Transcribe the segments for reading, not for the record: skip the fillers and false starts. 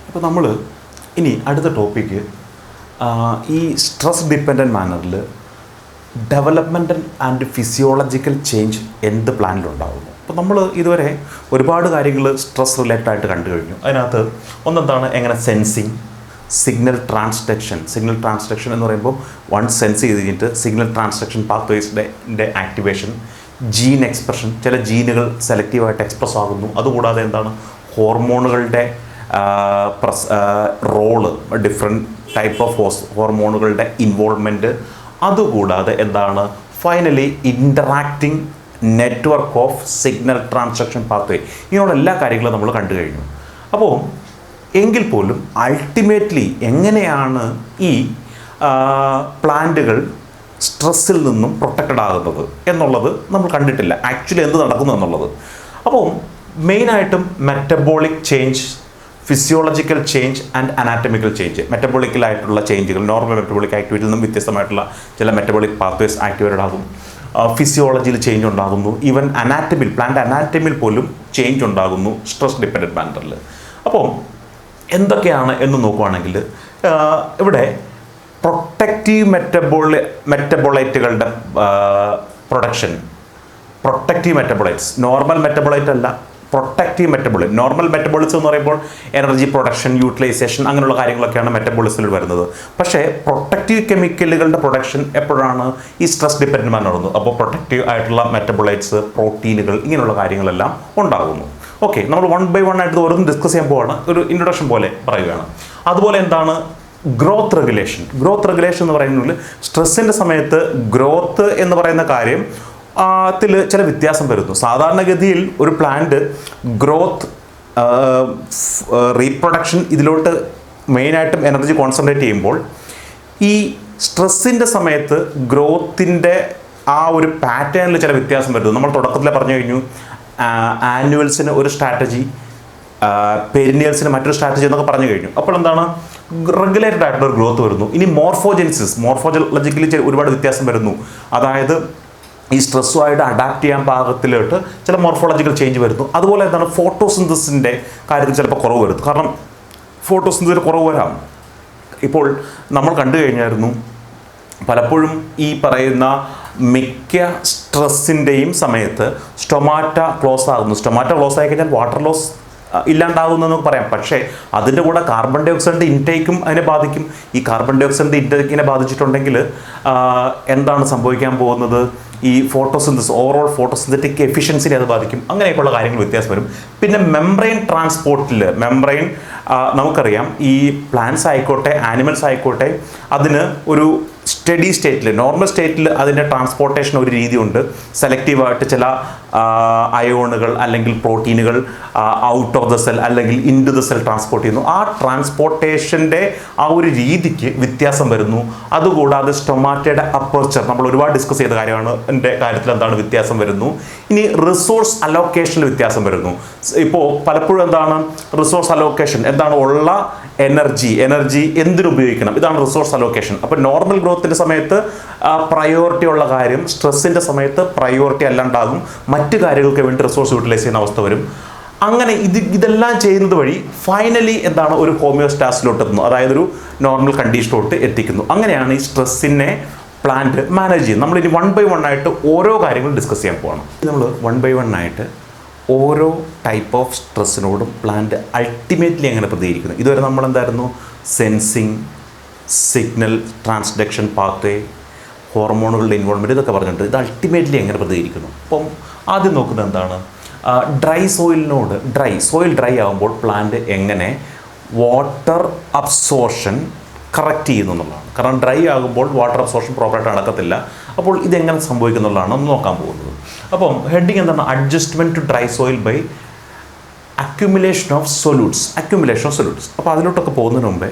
അപ്പോൾ നമ്മൾ ഇനി അടുത്ത ടോപ്പിക്ക് ഈ സ്ട്രെസ് ഡിപ്പെൻഡൻറ്റ് മാനറിൽ ഡെവലപ്മെൻ്റൽ ആൻഡ് ഫിസിയോളജിക്കൽ ചേഞ്ച് എന്ത് പ്ലാനിലുണ്ടാകുന്നു. അപ്പോൾ നമ്മൾ ഇതുവരെ ഒരുപാട് കാര്യങ്ങൾ സ്ട്രെസ് റിലേറ്റഡ് ആയിട്ട് കണ്ടു കഴിഞ്ഞു. അതിനകത്ത് ഒന്നെന്താണ്, എങ്ങനെ സെൻസിങ്, സിഗ്നൽ ട്രാൻസ്ഡക്ഷൻ എന്ന് പറയുമ്പോൾ വൺ സെൻസ് ചെയ്ത് കഴിഞ്ഞിട്ട് സിഗ്നൽ ട്രാൻസ്ഡക്ഷൻ പാത്വേസിൻ്റെ ആക്ടിവേഷൻ, ജീൻ എക്സ്പ്രഷൻ, ചില ജീനുകൾ സെലക്റ്റീവായിട്ട് എക്സ്പ്രസ് ആകുന്നു. അതുകൂടാതെ എന്താണ്, ഹോർമോണുകളുടെ റോള്, ഡിഫറെൻറ്റ് ടൈപ്പ് ഓഫ് ഹോർമോണുകളുടെ ഇൻവോൾവ്മെൻറ്റ്, അതുകൂടാതെ എന്താണ്, finally interacting network of signal transduction pathway, ഇങ്ങനെയുള്ള എല്ലാ കാര്യങ്ങളും നമ്മൾ കണ്ടു കഴിഞ്ഞു. അപ്പോൾ എങ്കിൽ പോലും അൾട്ടിമേറ്റ്ലി എങ്ങനെയാണ് ഈ പ്ലാന്റുകൾ സ്ട്രെസ്സിൽ നിന്നും പ്രൊട്ടക്റ്റഡ് ആകുന്നത് എന്നുള്ളത് നമ്മൾ കണ്ടിട്ടില്ല, ആക്ച്വലി എന്ത് നടക്കുന്നു എന്നുള്ളത്. അപ്പോൾ മെയിനായിട്ടും metabolic change, physiological change and anatomical change. മെറ്റബോളിക്കലായിട്ടുള്ള ചേഞ്ചുകൾ, നോർമൽ മെറ്റബോളിക് ആക്ടിവിറ്റിയിൽ നിന്നും വ്യത്യസ്തമായിട്ടുള്ള ചില മെറ്റബോളിക് പാത്വേസ് ആക്ടിവേറ്റഡ് ആകും. ഫിസിയോളജിയിൽ ചേഞ്ച് ഉണ്ടാകുന്നു. ഈവൻ അനാറ്റമിൽ, പ്ലാന്റ് അനാറ്റമിൽ പോലും ചേഞ്ച് ഉണ്ടാകുന്നു സ്ട്രെസ് ഡിപ്പെൻഡൻറ്റ് മാനറിൽ. അപ്പോൾ എന്തൊക്കെയാണ് എന്ന് നോക്കുകയാണെങ്കിൽ ഇവിടെ പ്രൊട്ടക്റ്റീവ് മെറ്റബോളൈറ്റുകളുടെ production, protective metabolites, normal metabolite അല്ല, പ്രൊട്ടക്റ്റീവ് മെറ്റബോളിസം. നോർമൽ മെറ്റബോളിസം എന്ന് പറയുമ്പോൾ എനർജി പ്രൊഡക്ഷൻ, യൂട്ടിലൈസേഷൻ, അങ്ങനെയുള്ള കാര്യങ്ങളൊക്കെയാണ് മെറ്റബോളിസത്തിൽ വരുന്നത്. പക്ഷേ പ്രൊട്ടക്റ്റീവ് കെമിക്കലുകളുടെ പ്രൊഡക്ഷൻ എപ്പോഴാണ്, ഈ സ്ട്രെസ് ഡിപ്പെൻഡൻറ്റ് മാനർ നടന്നു. അപ്പോൾ പ്രൊട്ടക്റ്റീവ് ആയിട്ടുള്ള മെറ്റബോളൈറ്റ്സ്, പ്രോട്ടീനുകൾ, ഇങ്ങനെയുള്ള കാര്യങ്ങളെല്ലാം ഉണ്ടാകുന്നു. ഓക്കെ, നമ്മൾ വൺ ബൈ വൺ ആയിട്ട് ഓരോന്നും ഡിസ്കസ് ചെയ്യാൻ പോവാണ്, ഒരു ഇൻട്രൊഡക്ഷൻ പോലെ പറയുകയാണ്. അതുപോലെ എന്താണ് ഗ്രോത്ത് റെഗുലേഷൻ എന്ന് പറയുന്നതിൽ സ്ട്രെസ്സിൻ്റെ സമയത്ത് ഗ്രോത്ത് എന്ന് പറയുന്ന കാര്യം ത്തിൽ ചില വ്യത്യാസം വരുന്നു. സാധാരണഗതിയിൽ ഒരു പ്ലാന്റ് ഗ്രോത്ത്, റീപ്രൊഡക്ഷൻ ഇതിലോട്ട് മെയിനായിട്ടും എനർജി കോൺസെൻട്രേറ്റ് ചെയ്യുമ്പോൾ, ഈ സ്ട്രെസ്സിൻ്റെ സമയത്ത് ഗ്രോത്തിൻ്റെ ആ ഒരു പാറ്റേണിൽ ചില വ്യത്യാസം വരുന്നു. നമ്മൾ തുടക്കത്തിൽ പറഞ്ഞു കഴിഞ്ഞു, ആനുവൽസിന് ഒരു സ്ട്രാറ്റജി, പെരിനിയൽസിന് മറ്റൊരു സ്ട്രാറ്റജി എന്നൊക്കെ പറഞ്ഞു കഴിഞ്ഞു. അപ്പോൾ എന്താണ്, റെഗുലേറ്റഡ് ആയിട്ടുള്ള ഒരു ഗ്രോത്ത് വരുന്നു. ഇനി മോർഫോളജിക്കലി ഒരുപാട് വ്യത്യാസം വരുന്നു. അതായത് ഈ സ്ട്രെസ്സുമായിട്ട് അഡാപ്റ്റ് ചെയ്യാൻ പാകത്തിലോട്ട് ചില മോർഫോളജിക്കൽ ചേഞ്ച് വരുന്നു. അതുപോലെ എന്താണ്, ഫോട്ടോസിന്തസിൻ്റെ കാര്യത്തിൽ ചിലപ്പോൾ കുറവ് വരുന്നു. കാരണം ഫോട്ടോസിന്തസിൽ കുറവ് വരാം. ഇപ്പോൾ നമ്മൾ കണ്ടു കഴിഞ്ഞായിരുന്നു, പലപ്പോഴും ഈ പറയുന്ന മിക്ക സ്ട്രെസ്സിൻ്റെയും സമയത്ത് സ്റ്റൊമാറ്റ ക്ലോസ് ആകുന്നു. സ്റ്റൊമാറ്റ ക്ലോസ് ആയി കഴിഞ്ഞാൽ വാട്ടർ ലോസ് ഇല്ലാണ്ടാകുമെന്ന് പറയാം. പക്ഷേ അതിൻ്റെ കൂടെ കാർബൺ ഡൈ ഓക്സൈഡിൻ്റെ ഇൻടേക്കും അതിനെ ബാധിക്കും. ഈ കാർബൺ ഡൈ ഓക്സൈഡിൻ്റെ ഇൻടേക്കിനെ ബാധിച്ചിട്ടുണ്ടെങ്കിൽ എന്താണ് സംഭവിക്കാൻ പോകുന്നത്, ഈ ഫോട്ടോസിന്തസിസ്, ഓവറോൾ ഫോട്ടോസിന്തറ്റിക് എഫിഷ്യൻസിനെ അത് ബാധിക്കും. അങ്ങനെയൊക്കെയുള്ള കാര്യങ്ങൾ വ്യത്യാസം വരും. പിന്നെ മെംബ്രെയിൻ ട്രാൻസ്പോർട്ടിൽ, നമുക്കറിയാം, ഈ പ്ലാന്റ്സ് ആയിക്കോട്ടെ ആനിമൽസ് ആയിക്കോട്ടെ, അതിന് ഒരു സ്റ്റഡി സ്റ്റേറ്റിൽ, നോർമൽ സ്റ്റേറ്റിൽ അതിൻ്റെ ട്രാൻസ്പോർട്ടേഷൻ ഒരു രീതിയുണ്ട്. സെലക്റ്റീവായിട്ട് ചില അയോണുകൾ അല്ലെങ്കിൽ പ്രോട്ടീനുകൾ ഔട്ട് ഓഫ് ദ സെൽ അല്ലെങ്കിൽ into the cell transport ചെയ്യുന്നു. ആ ട്രാൻസ്പോർട്ടേഷൻ്റെ ആ ഒരു രീതിക്ക് വ്യത്യാസം വരുന്നു. അതുകൂടാതെ സ്റ്റൊമാറ്റയുടെ അപ്പർച്ചർ, നമ്മൾ ഒരുപാട് ഡിസ്കസ് ചെയ്ത കാര്യമാണ്, എൻ്റെ കാര്യത്തിൽ എന്താണ് വ്യത്യാസം വരുന്നു. ഇനി റിസോഴ്സ് അലോക്കേഷനിൽ വ്യത്യാസം വരുന്നു. ഇപ്പോൾ പലപ്പോഴും എന്താണ് റിസോഴ്സ് അലോക്കേഷൻ, എന്താണ് ഉള്ള എനർജി എന്തിനുപയോഗിക്കണം, ഇതാണ് റിസോഴ്സ് അലോക്കേഷൻ. അപ്പോൾ നോർമൽ ഗ്രോത്തിൻ്റെ സമയത്ത് പ്രയോറിറ്റി ഉള്ള കാര്യം സ്ട്രെസ്സിൻ്റെ സമയത്ത് പ്രയോറിറ്റി അല്ലാണ്ടാകും, മറ്റു കാര്യങ്ങൾക്ക് വേണ്ടി റിസോഴ്സ് യൂട്ടിലൈസ് ചെയ്യുന്ന അവസ്ഥ വരും. അങ്ങനെ ഇതെല്ലാം ചെയ്യുന്നത് വഴി ഫൈനലി എന്താണ്, ഒരു ഹോമിയോസ്റ്റാസിലോട്ട് എത്തുന്നു, അതായത് ഒരു നോർമൽ കണ്ടീഷനിലോട്ട് എത്തിക്കുന്നു. അങ്ങനെയാണ് ഈ സ്ട്രെസ്സിനെ പ്ലാന്റ് മാനേജ് ചെയ്യുന്നത്. നമ്മളിനി വൺ ബൈ വൺ ആയിട്ട് ഓരോ കാര്യങ്ങളും ഡിസ്കസ് ചെയ്യാൻ പോകണം. നമ്മൾ വൺ ബൈ വൺ ആയിട്ട് ഓരോ ടൈപ്പ് ഓഫ് സ്ട്രെസ്സിനോടും പ്ലാന്റ് അൾട്ടിമേറ്റ്ലി എങ്ങനെ പ്രതികരിക്കുന്നു. ഇതുവരെ നമ്മളെന്തായിരുന്നു, സെൻസിങ്, സിഗ്നൽ ട്രാൻസ്ഡക്ഷൻ പാത്വേ, ഹോർമോണുകളുടെ ഇൻവോൾവ്മെൻറ്റ്, ഇതൊക്കെ പറഞ്ഞിട്ടുണ്ട്. ഇത് അൾട്ടിമേറ്റ്ലി എങ്ങനെ പ്രതികരിക്കുന്നു. അപ്പം ആദ്യം നോക്കുന്നത് എന്താണ്, ഡ്രൈ സോയിൽ ഡ്രൈ ആകുമ്പോൾ പ്ലാന്റ് എങ്ങനെ വാട്ടർ അബ്സോർഷൻ കറക്റ്റ് ചെയ്യുന്നു എന്നുള്ളതാണ്. കാരണം ഡ്രൈ ആകുമ്പോൾ വാട്ടർ അബ്സോർഷൻ പ്രോപ്പറായിട്ട് നടക്കത്തില്ല. അപ്പോൾ ഇതെങ്ങനെ സംഭവിക്കുന്നുള്ളതാണ് ഒന്ന് നോക്കാൻ പോകുന്നത്. അപ്പം ഹെഡിങ് എന്താണ്, adjustment to dry soil by accumulation of solutes. അപ്പോൾ അതിലോട്ടൊക്കെ പോകുന്നതിന് മുമ്പേ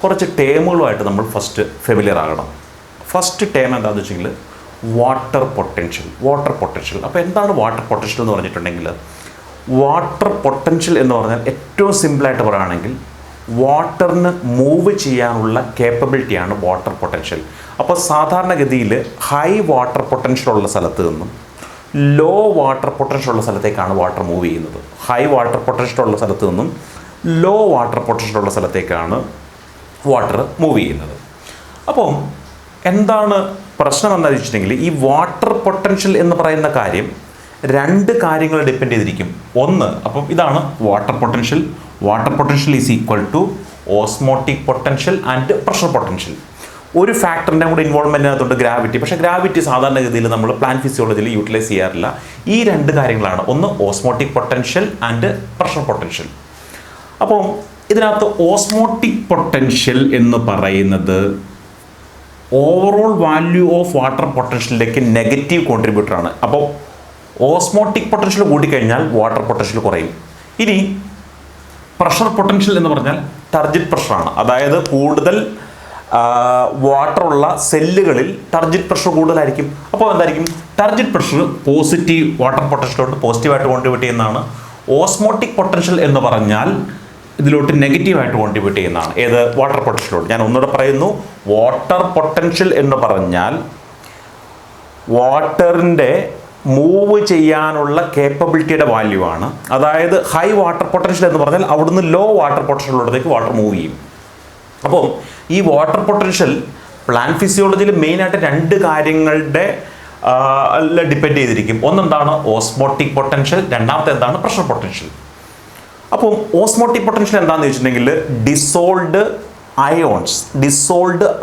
കുറച്ച് ടേമുകളുമായിട്ട് നമ്മൾ ഫസ്റ്റ് ഫെമിലിയർ ആകണം. ഫസ്റ്റ് ടേം എന്താണെന്ന് വെച്ചെങ്കിൽ വാട്ടർ പൊട്ടൻഷ്യൽ. അപ്പോൾ എന്താണ് വാട്ടർ പൊട്ടൻഷ്യൽ എന്ന് പറഞ്ഞിട്ടുണ്ടെങ്കിൽ, വാട്ടർ പൊട്ടൻഷ്യൽ എന്ന് പറഞ്ഞാൽ ഏറ്റവും സിമ്പിളായിട്ട് പറയുകയാണെങ്കിൽ വാട്ടറിന് മൂവ് ചെയ്യാനുള്ള കേപ്പബിലിറ്റിയാണ് വാട്ടർ പൊട്ടൻഷ്യൽ. അപ്പോൾ സാധാരണഗതിയിൽ ഹൈ വാട്ടർ പൊട്ടൻഷ്യൽ ഉള്ള സ്ഥലത്ത് നിന്നും ലോ വാട്ടർ പൊട്ടൻഷ്യൽ ഉള്ള സ്ഥലത്തേക്കാണ് വാട്ടർ മൂവ് ചെയ്യുന്നത്. ഹൈ വാട്ടർ പൊട്ടൻഷ്യൽ ഉള്ള സ്ഥലത്ത് നിന്നും ലോ വാട്ടർ പൊട്ടൻഷ്യലുള്ള സ്ഥലത്തേക്കാണ് വാട്ടർ മൂവ് ചെയ്യുന്നത്. അപ്പോൾ എന്താണ് പ്രശ്നം എന്താണെന്ന് വെച്ചിട്ടുണ്ടെങ്കിൽ ഈ വാട്ടർ പൊട്ടൻഷ്യൽ എന്ന് പറയുന്ന കാര്യം രണ്ട് കാര്യങ്ങൾ ഡിപ്പെൻഡ് ചെയ്തിരിക്കും. ഒന്ന്, അപ്പം ഇതാണ് water potential. Water potential is equal to osmotic potential and pressure potential. ഒരു ഫാക്ടറിൻ്റെ കൂടെ ഇൻവോൾവ്മെൻ്റ് അതിനകത്തുണ്ട്, ഗ്രാവിറ്റി. പക്ഷേ ഗ്രാവിറ്റി സാധാരണഗതിയിൽ നമ്മൾ പ്ലാന്റ് ഫിസിയോളജിയിൽ യൂട്ടിലൈസ് ചെയ്യാറില്ല. ഈ രണ്ട് കാര്യങ്ങളാണ്, ഒന്ന് osmotic potential and pressure potential. അപ്പോൾ ഇതിനകത്ത് ഓസ്മോട്ടിക് പൊട്ടൻഷ്യൽ എന്ന് പറയുന്നത് ഓവറോൾ വാല്യൂ ഓഫ് വാട്ടർ പൊട്ടൻഷ്യലിലേക്ക് നെഗറ്റീവ് കോൺട്രിബ്യൂട്ടറാണ്. അപ്പോൾ ഓസ്മോട്ടിക് പൊട്ടൻഷ്യൽ കൂടിക്കഴിഞ്ഞാൽ വാട്ടർ പൊട്ടൻഷ്യൽ കുറയും. ഇനി പ്രഷർ പൊട്ടൻഷ്യൽ എന്ന് പറഞ്ഞാൽ ടർജിറ്റ് പ്രഷറാണ്. അതായത് കൂടുതൽ വാട്ടറുള്ള സെല്ലുകളിൽ ടർജിറ്റ് പ്രഷർ കൂടുതലായിരിക്കും. അപ്പോൾ എന്തായിരിക്കും, ടർജിറ്റ് പ്രഷർ പോസിറ്റീവ് വാട്ടർ പൊട്ടൻഷ്യലോട്ട് പോസിറ്റീവായിട്ട് കോൺട്രിബ്യൂട്ട് ചെയ്യുന്നതാണ്. ഓസ്മോട്ടിക് പൊട്ടൻഷ്യൽ എന്ന് പറഞ്ഞാൽ ഇതിലോട്ട് നെഗറ്റീവായിട്ട് കോൺട്രിബ്യൂട്ട് ചെയ്യുന്നതാണ്. ഏത്, വാട്ടർ പൊട്ടൻഷ്യലോട്ട്. ഞാൻ ഒന്നുകൂടെ പറയുന്നു, വാട്ടർ പൊട്ടൻഷ്യൽ എന്ന് പറഞ്ഞാൽ വാട്ടറിൻ്റെ മൂവ് ചെയ്യാനുള്ള കേപ്പബിലിറ്റിയുടെ വാല്യൂ ആണ്. അതായത് ഹൈ വാട്ടർ പൊട്ടൻഷ്യൽ എന്ന് പറഞ്ഞാൽ അവിടുന്ന് ലോ വാട്ടർ പൊട്ടൻഷ്യലിലോട്ടേക്ക് വാട്ടർ മൂവ് ചെയ്യും. അപ്പോൾ ഈ വാട്ടർ പൊട്ടൻഷ്യൽ പ്ലാന്റ് ഫിസിയോളജിയിൽ മെയിനായിട്ട് രണ്ട് കാര്യങ്ങളുടെ ഡിപ്പെൻഡ് ചെയ്തിരിക്കും. ഒന്നെന്താണ് ഓസ്മോട്ടിക് പൊട്ടൻഷ്യൽ, രണ്ടാമത്തെ എന്താണ് പ്രഷർ പൊട്ടൻഷ്യൽ. അപ്പോൾ ഓസ്മോട്ടിക് പൊട്ടൻഷ്യൽ എന്താണെന്ന് വെച്ചിട്ടുണ്ടെങ്കിൽ ഡിസോൾഡ്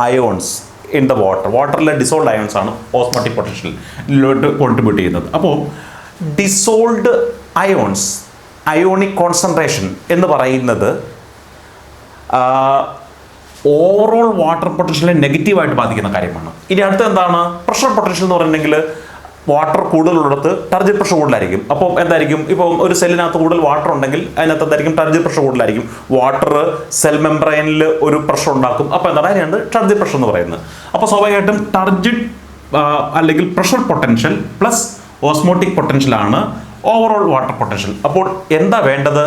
അയോൺസ് ഇൻ ദ വാട്ടറിലെ ഡിസോൾഡ് അയോൺസ് ആണ് ഓസ്മോട്ടിക് പൊട്ടൻഷ്യലിലോട്ട് കോൺട്രിബ്യൂട്ട് ചെയ്യുന്നത്. അപ്പോൾ ഡിസോൾഡ് അയോൺസ്, അയോണിക് കോൺസെൻട്രേഷൻ എന്ന് പറയുന്നത് ഓവറോൾ വാട്ടർ പൊട്ടൻഷ്യലിനെ നെഗറ്റീവായിട്ട് ബാധിക്കുന്ന കാര്യമാണ്. ഇനി അടുത്ത എന്താണ് പ്രഷർ പൊട്ടൻഷ്യൽ എന്ന് പറഞ്ഞിട്ടുണ്ടെങ്കിൽ വാട്ടർ കൂടുതലുള്ളിടത്ത് ടർജിറ്റ് പ്രഷർ കൂടുതലായിരിക്കും. അപ്പോൾ എന്തായിരിക്കും, ഇപ്പോൾ ഒരു സെല്ലിനകത്ത് കൂടുതൽ വാട്ടർ ഉണ്ടെങ്കിൽ അതിനകത്ത് എന്തായിരിക്കും, ടർജിറ്റ് പ്രഷർ കൂടുതലായിരിക്കും. വാട്ടർ സെൽ മെംബ്രെയിനിൽ ഒരു പ്രഷർ ഉണ്ടാക്കും. അപ്പോൾ എന്താണ്, അതിനാണ് ടർജിറ്റ് പ്രഷർ എന്ന് പറയുന്നത്. അപ്പോൾ സ്വാഭാവികമായിട്ടും ടർജിറ്റ് അല്ലെങ്കിൽ പ്രഷർ പൊട്ടൻഷ്യൽ പ്ലസ് ഓസ്മോട്ടിക് പൊട്ടൻഷ്യലാണ് ഓവറോൾ വാട്ടർ പൊട്ടൻഷ്യൽ. അപ്പോൾ എന്താ വേണ്ടത്,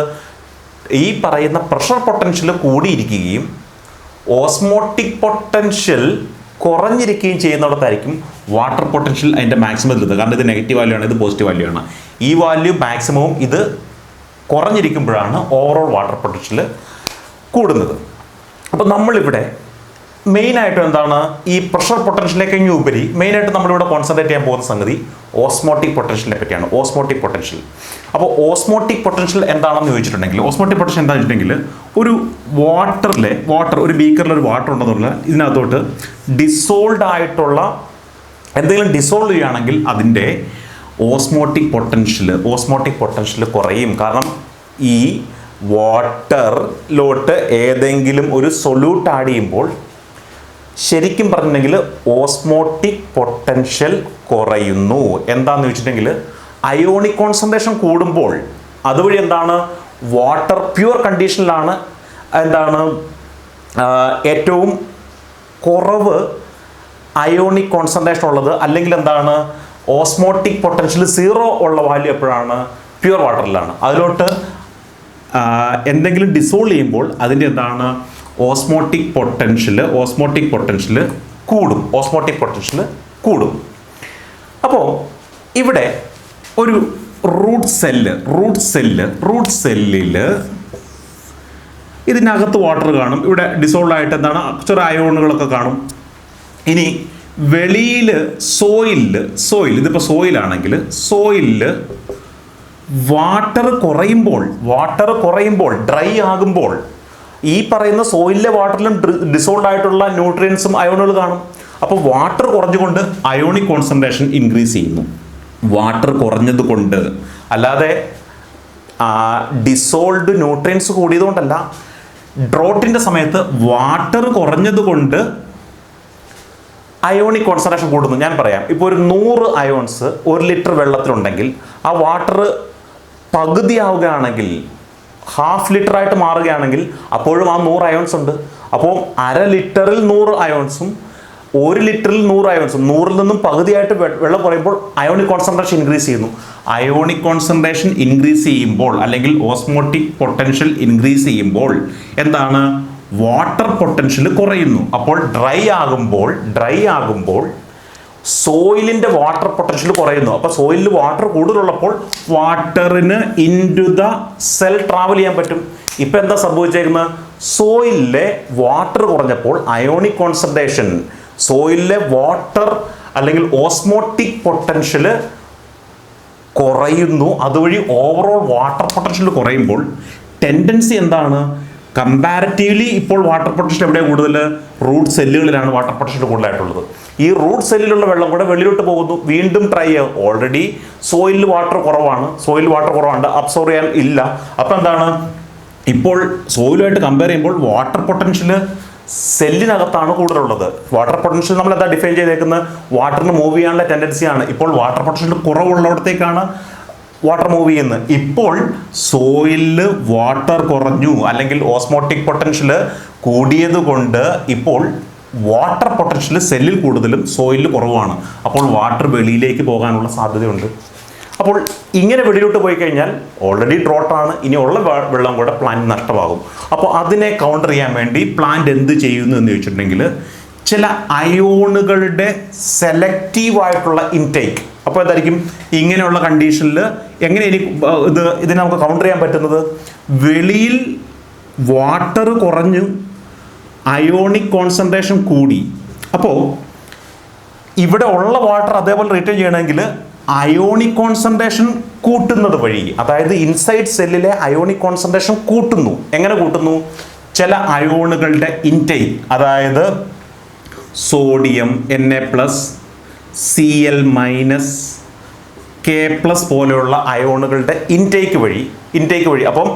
ഈ പറയുന്ന പ്രഷർ പൊട്ടൻഷ്യൽ കൂടിയിരിക്കുകയും ഓസ്മോട്ടിക് പൊട്ടൻഷ്യൽ കുറഞ്ഞിരിക്കുകയും ചെയ്യുന്നിടത്തായിരിക്കും വാട്ടർ പൊട്ടൻഷ്യൽ അതിൻ്റെ മാക്സിമത്തിലെത്തുക. കാരണം ഇത് നെഗറ്റീവ് വാല്യൂ ആണ്, ഇത് പോസിറ്റീവ് വാല്യൂ ആണ്. ഈ വാല്യൂ മാക്സിമവും ഇത് കുറഞ്ഞിരിക്കുമ്പോഴാണ് ഓവറോൾ വാട്ടർ പൊട്ടൻഷ്യൽ കൂടുന്നത്. അപ്പോൾ നമ്മളിവിടെ മെയിനായിട്ടും എന്താണ്, ഈ പ്രഷർ പൊട്ടൻഷ്യലിനെ കഴിഞ്ഞ ഉപരി മെയിനായിട്ട് നമ്മളിവിടെ കോൺസെൻട്രേറ്റ് ചെയ്യാൻ പോകുന്ന സംഗതി ഓസ്മോട്ടിക് പൊട്ടൻഷ്യലിനെ പറ്റിയാണ്. Osmotic potential. അപ്പോൾ ഓസ്മോട്ടിക് പൊട്ടൻഷ്യൽ എന്താണെന്ന് ചോദിച്ചിട്ടുണ്ടെങ്കിൽ, ഓസ്മോട്ടിക് പൊട്ടൻഷ്യൽ എന്താണെന്ന് വെച്ചിട്ടുണ്ടെങ്കിൽ ഒരു വാട്ടർ ഒരു ബീക്കറിൽ ഒരു വാട്ടർ ഉണ്ടെന്നുള്ള ഇതിനകത്തോട്ട് ഡിസോൾഡ് ആയിട്ടുള്ള എന്തെങ്കിലും ഡിസോൾവ് ചെയ്യുകയാണെങ്കിൽ അതിൻ്റെ ഓസ്മോട്ടിക് പൊട്ടൻഷ്യൽ കുറയും. കാരണം ഈ വാട്ടറിലോട്ട് ഏതെങ്കിലും ഒരു സൊല്യൂട്ട് ആഡ് ചെയ്യുമ്പോൾ ശരിക്കും പറഞ്ഞിട്ടുണ്ടെങ്കിൽ ഓസ്മോട്ടിക് പൊട്ടൻഷ്യൽ കുറയുന്നു. എന്താണെന്ന് വെച്ചിട്ടുണ്ടെങ്കിൽ അയോണിക് കോൺസെൻട്രേഷൻ കൂടുമ്പോൾ അതുവഴി എന്താണ്, വാട്ടർ പ്യുവർ കണ്ടീഷനിലാണ് എന്താണ് ഏറ്റവും കുറവ് അയോണിക് കോൺസെൻട്രേഷൻ ഉള്ളത്. അല്ലെങ്കിൽ എന്താണ്, ഓസ്മോട്ടിക് പൊട്ടൻഷ്യൽ 0 ഉള്ള വാല്യൂ എപ്പോഴാണ്, പ്യുവർ വാട്ടറിലാണ്. അതിലോട്ട് എന്തെങ്കിലും ഡിസോൾവ് ചെയ്യുമ്പോൾ അതിൻ്റെ എന്താണ് ഓസ്മോട്ടിക് പൊട്ടൻഷ്യൽ കൂടും. അപ്പോൾ ഇവിടെ ഒരു റൂട്ട് സെല്ലിൽ ഇതിനകത്ത് വാട്ടർ കാണും. ഇവിടെ ഡിസോൾവ് ആയിട്ട് എന്താണ് ചെറിയ അയോണുകളൊക്കെ കാണും. ഇനി വെളിയിൽ സോയിൽ ഇതിപ്പോൾ സോയിലാണെങ്കിൽ സോയിലിൽ വാട്ടർ കുറയുമ്പോൾ ഡ്രൈ ആകുമ്പോൾ ഈ പറയുന്ന സോയിലിലെ വാട്ടറിലും ഡിസോൾവ് ആയിട്ടുള്ള ന്യൂട്രിയൻസും അയോണുകൾ കാണും. അപ്പോൾ വാട്ടർ കുറഞ്ഞുകൊണ്ട് അയോണിക് കോൺസെൻട്രേഷൻ ഇൻക്രീസ് ചെയ്യുന്നു. വാട്ടർ കുറഞ്ഞത് കൊണ്ട്, അല്ലാതെ ഡിസോൾഡ് ന്യൂട്രിയൻസ് കൂടിയതുകൊണ്ടല്ല. ഡ്രോട്ടിൻ്റെ സമയത്ത് വാട്ടർ കുറഞ്ഞത് കൊണ്ട് അയോണിക് കോൺസെൻട്രേഷൻ കൂടുന്നു. ഞാൻ പറയാം, ഇപ്പോൾ ഒരു 100 അയോൺസ് 1 ലിറ്റർ വെള്ളത്തിലുണ്ടെങ്കിൽ ആ വാട്ടർ പകുതിയാവുകയാണെങ്കിൽ, ½ ലിറ്ററായിട്ട് മാറുകയാണെങ്കിൽ അപ്പോഴും ആ 100 അയോൺസ് ഉണ്ട്. അപ്പോൾ അര ലിറ്ററിൽ 100 അയോൺസും 1 ലിറ്ററിൽ 100 അയോൺസും 100-ൽ നിന്നും പകുതിയായിട്ട് വെള്ളം കുറയുമ്പോൾ അയോണിക് കോൺസെൻട്രേഷൻ ഇൻക്രീസ് ചെയ്യുന്നു. അയോണിക് കോൺസെൻട്രേഷൻ ഇൻക്രീസ് ചെയ്യുമ്പോൾ അല്ലെങ്കിൽ ഓസ്മോട്ടിക് പൊട്ടൻഷ്യൽ ഇൻക്രീസ് ചെയ്യുമ്പോൾ എന്താണ്, വാട്ടർ പൊട്ടൻഷ്യൽ കുറയുന്നു. അപ്പോൾ ഡ്രൈ ആകുമ്പോൾ സോയിലിൻ്റെ വാട്ടർ പൊട്ടൻഷ്യൽ കുറയുന്നു. അപ്പോൾ സോയിലിൽ വാട്ടർ കൂടുതലുള്ളപ്പോൾ വാട്ടറിന് ഇൻറ്റു ദ സെൽ ട്രാവൽ ചെയ്യാൻ പറ്റും. ഇപ്പം എന്താ സംഭവിച്ചേക്കുന്നത്? സോയിലിലെ വാട്ടർ കുറഞ്ഞപ്പോൾ അയോണിക് കോൺസെൻട്രേഷൻ, സോയിലിലെ വാട്ടർ അല്ലെങ്കിൽ ഓസ്മോട്ടിക് പൊട്ടൻഷ്യൽ കുറയുന്നു. അതുവഴി ഓവറോൾ വാട്ടർ പൊട്ടൻഷ്യൽ കുറയുമ്പോൾ ടെൻഡൻസി എന്താണ്? കമ്പാരിറ്റീവ്ലി ഇപ്പോൾ വാട്ടർ പൊട്ടൻഷ്യൽ എവിടെയാണ് കൂടുതൽ? റൂട്ട് സെല്ലുകളിലാണ് വാട്ടർ പൊട്ടൻഷ്യൽ കൂടുതലായിട്ടുള്ളത്. ഈ റൂട്ട് സെല്ലിലുള്ള വെള്ളം കൂടെ വെളിയിലോട്ട് പോകുന്നു, വീണ്ടും ട്രൈ ആകും. ഓൾറെഡി സോയിലിൽ വാട്ടർ കുറവാണ്, അബ്സോർവ് ചെയ്യാൻ ഇല്ല. അപ്പം എന്താണ്? ഇപ്പോൾ സോയിലുമായിട്ട് കമ്പയർ ചെയ്യുമ്പോൾ വാട്ടർ പൊട്ടൻഷ്യൽ സെല്ലിനകത്താണ് കൂടുതലുള്ളത്. വാട്ടർ പൊട്ടൻഷ്യൽ നമ്മൾ എന്താ ഡിഫൈൻ ചെയ്തേക്കുന്നത്? വാട്ടറിന് മൂവ് ചെയ്യാനുള്ള ടെൻഡൻസിയാണ്. ഇപ്പോൾ വാട്ടർ പൊട്ടൻഷ്യൽ കുറവുള്ളിടത്തേക്കാണ് വാട്ടർ മൂവ് ചെയ്യുന്നത്. ഇപ്പോൾ സോയിലിൽ വാട്ടർ കുറഞ്ഞു അല്ലെങ്കിൽ ഓസ്മോട്ടിക് പൊട്ടൻഷ്യൽ കൂടിയത് കൊണ്ട് ഇപ്പോൾ വാട്ടർ പൊട്ടൻഷ്യൽ സെല്ലിൽ കൂടുതലും സോയിലിൽ കുറവാണ്. അപ്പോൾ വാട്ടർ വെളിയിലേക്ക് പോകാനുള്ള സാധ്യതയുണ്ട്. അപ്പോൾ ഇങ്ങനെ വെളിയിലോട്ട് പോയി കഴിഞ്ഞാൽ ഓൾറെഡി ഡ്രോട്ടാണ്, ഇനിയുള്ള വെള്ളം കൂടെ പ്ലാന്റ് നഷ്ടമാകും. അപ്പോൾ അതിനെ കൗണ്ടർ ചെയ്യാൻ വേണ്ടി പ്ലാന്റ് എന്ത് ചെയ്യുന്നു എന്ന് ചോദിച്ചിട്ടുണ്ടെങ്കിൽ ചില അയോണുകളുടെ സെലക്റ്റീവായിട്ടുള്ള ഇൻടേക്ക്. അപ്പോൾ എന്തായിരിക്കും ഇങ്ങനെയുള്ള കണ്ടീഷനിൽ എങ്ങനെ ഇതിനെ നമുക്ക് കൗണ്ടർ ചെയ്യാൻ പറ്റുന്നത്? വെളിയിൽ വാട്ടർ കുറഞ്ഞു, അയോണിക് കോൺസെൻട്രേഷൻ കൂടി. അപ്പോൾ ഇവിടെ ഉള്ള വാട്ടർ അതേപോലെ റിട്ടേൺ ചെയ്യണമെങ്കിൽ അയോണിക് കോൺസെൻട്രേഷൻ കൂട്ടുന്നത് വഴി, അതായത് ഇൻസൈഡ് സെല്ലിലെ അയോണിക് കോൺസെൻട്രേഷൻ കൂട്ടുന്നു. എങ്ങനെ കൂട്ടുന്നു? ചില അയോണുകളുടെ ഇൻടേക്ക്, അതായത് സോഡിയം Na+, Cl-, K+ പോലെയുള്ള അയോണുകളുടെ ഇൻടേക്ക് വഴി. അപ്പം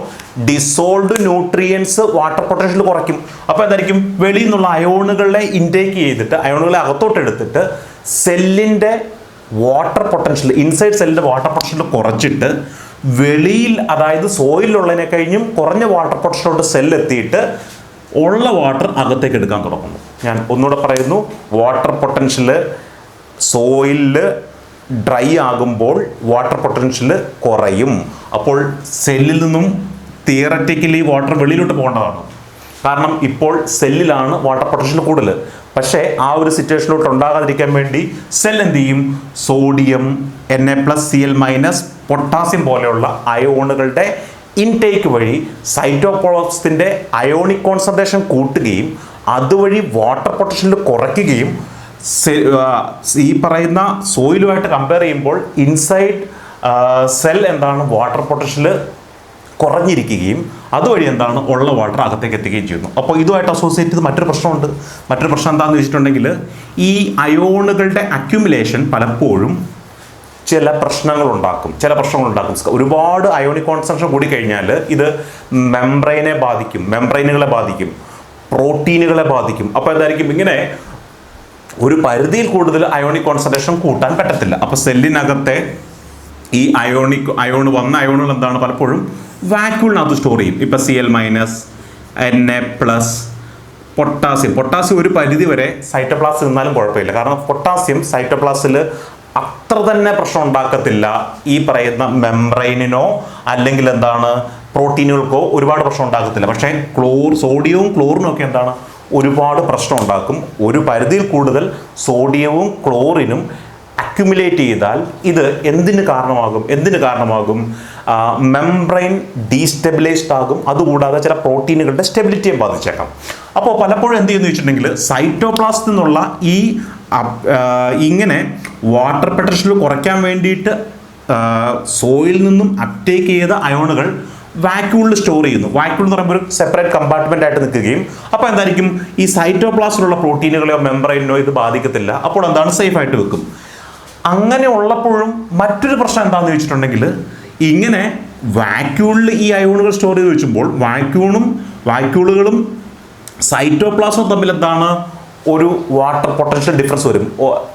ഡിസോൾഡ് ന്യൂട്രിയൻസ് വാട്ടർ പൊട്ടൻഷ്യൽ കുറയ്ക്കും. അപ്പോൾ എന്തായിരിക്കും? വെളിയിൽ നിന്നുള്ള അയോണുകളെ ഇൻടേക്ക് ചെയ്തിട്ട്, അയോണുകളെ അകത്തോട്ട് എടുത്തിട്ട് സെല്ലിൻ്റെ വാട്ടർ പൊട്ടൻഷ്യൽ, ഇൻസൈഡ് സെല്ലിൻ്റെ വാട്ടർ പൊട്ടൻഷ്യൽ കുറച്ചിട്ട് വെളിയിൽ, അതായത് സോയിലുള്ളതിനെ കഴിഞ്ഞും കുറഞ്ഞ വാട്ടർ പൊട്ടൻഷ്യലോട്ട് സെല്ലെത്തിയിട്ട് ഉള്ള വാട്ടർ അകത്തേക്ക് എടുക്കാൻ തുടങ്ങുന്നു. ഞാൻ ഒന്നുകൂടെ പറയുന്നു, വാട്ടർ പൊട്ടൻഷ്യൽ സോയിലിൽ ഡ്രൈ ആകുമ്പോൾ വാട്ടർ പൊട്ടൻഷ്യൽ കുറയും. അപ്പോൾ സെല്ലിൽ നിന്നും തിയററ്റിക്കലി വാട്ടർ വെളിയിലോട്ട് പോകേണ്ടതാണ്. കാരണം ഇപ്പോൾ സെല്ലിലാണ് വാട്ടർ പൊട്ടൻഷ്യൽ കൂടുതൽ. പക്ഷേ ആ ഒരു സിറ്റുവേഷനിലോട്ട് ഉണ്ടാകാതിരിക്കാൻ വേണ്ടി സെൽ എന്ത് ചെയ്യും? സോഡിയം, Na+, Cl-, പൊട്ടാസ്യം പോലെയുള്ള അയോണുകളുടെ ഇൻടേക്ക് വഴി സൈറ്റോപ്ലാസത്തിൻ്റെ അയോണിക് കോൺസെൻട്രേഷൻ കൂട്ടുകയും അതുവഴി വാട്ടർ പൊട്ടൻഷ്യൽ കുറയ്ക്കുകയും ഈ പറയുന്ന സോയിലുമായിട്ട് കമ്പയർ ചെയ്യുമ്പോൾ ഇൻസൈഡ് സെൽ എന്താണ്? വാട്ടർ പൊട്ടൻഷ്യൽ കുറഞ്ഞിരിക്കുകയും അതുവഴി എന്താണ്? ഉള്ള വാട്ടർ അകത്തേക്ക് എത്തിക്കുകയും ചെയ്യുന്നു. അപ്പോൾ ഇതുമായിട്ട് അസോസിയേറ്റ് ചെയ്ത് മറ്റൊരു പ്രശ്നമുണ്ട്. മറ്റൊരു പ്രശ്നം എന്താണെന്ന് വെച്ചിട്ടുണ്ടെങ്കിൽ ഈ അയോണുകളുടെ അക്യുമുലേഷൻ പലപ്പോഴും ചില പ്രശ്നങ്ങൾ ഉണ്ടാക്കും. ഒരുപാട് അയോണിക് കോൺസെൻട്രേഷൻ കൂടിക്കഴിഞ്ഞാൽ ഇത് മെംബ്രെയിനുകളെ ബാധിക്കും, പ്രോട്ടീനുകളെ ബാധിക്കും. അപ്പോൾ എന്തായിരിക്കും? ഇങ്ങനെ ഒരു പരിധിയിൽ കൂടുതൽ അയോണിക് കോൺസെൻട്രേഷൻ കൂട്ടാൻ പറ്റത്തില്ല. അപ്പോൾ സെല്ലിനകത്തെ ഈ വന്ന അയോണുകൾ എന്താണ്? പലപ്പോഴും വാക്യൂളിനകത്ത് സ്റ്റോർ ചെയ്യും. ഇപ്പം Cl-, Na+, പൊട്ടാസ്യം ഒരു പരിധി വരെ സൈറ്റോപ്ലാസിൽ നിന്നാലും കുഴപ്പമില്ല. കാരണം പൊട്ടാസ്യം സൈറ്റോപ്ലാസിൽ അത്ര തന്നെ പ്രശ്നം ഉണ്ടാക്കത്തില്ല. ഈ പറയുന്ന മെംബ്രെയിനിനോ അല്ലെങ്കിൽ എന്താണ് പ്രോട്ടീനുകൾക്കോ ഒരുപാട് പ്രശ്നം ഉണ്ടാക്കത്തില്ല. പക്ഷേ സോഡിയവും ക്ലോറിനും ഒക്കെ എന്താണ്? ഒരുപാട് പ്രശ്നം ഉണ്ടാക്കും. ഒരു പരിധിയിൽ കൂടുതൽ സോഡിയവും ക്ലോറിനും അക്യുമുലേറ്റ് ചെയ്താൽ ഇത് എന്തിന് കാരണമാകും? മെംബ്രെയിൻ ഡീസ്റ്റെബിലൈസ്ഡ് ആകും. അതുകൂടാതെ ചില പ്രോട്ടീനുകളുടെ സ്റ്റെബിലിറ്റിയെ ബാധിച്ചേക്കാം. അപ്പോൾ പലപ്പോഴും എന്ത് ചെയ്യുന്നു വെച്ചിട്ടുണ്ടെങ്കിൽ സൈറ്റോപ്ലാസത്തിൽ നിന്നുള്ള ഇങ്ങനെ വാട്ടർ പൊട്ടൻഷ്യൽ കുറയ്ക്കാൻ വേണ്ടിയിട്ട് സോയിൽ നിന്നും അപ്ടേക്ക് ചെയ്ത അയോണുകൾ വാക്യൂളിൽ സ്റ്റോർ ചെയ്യുന്നു. വാക്യൂൾ എന്ന് പറയുമ്പോൾ ഒരു സെപ്പറേറ്റ് കമ്പാർട്ട്മെന്റ് ആയിട്ട് നിൽക്കുകയും അപ്പോൾ എന്തായിരിക്കും? ഈ സൈറ്റോപ്ലാസത്തിലുള്ള പ്രോട്ടീനുകളെയോ മെംബ്രെയിനോ ഇത് ബാധിക്കത്തില്ല. അപ്പോൾ എന്താണ്? സേഫ് ആയിട്ട് വെക്കും. അങ്ങനെ ഉള്ളപ്പോഴും മറ്റൊരു പ്രശ്നം എന്താണെന്ന് ചോദിച്ചിട്ടുണ്ടെങ്കിൽ ഇങ്ങനെ വാക്യൂളിൽ ഈ അയോണുകൾ സ്റ്റോർ ചെയ്ത് വെച്ചുമ്പോൾ വാക്യൂളുകളും സൈറ്റോപ്ലാസവും തമ്മിൽ എന്താണ്? ഒരു വാട്ടർ പൊട്ടൻഷ്യൽ ഡിഫറൻസ് വരും,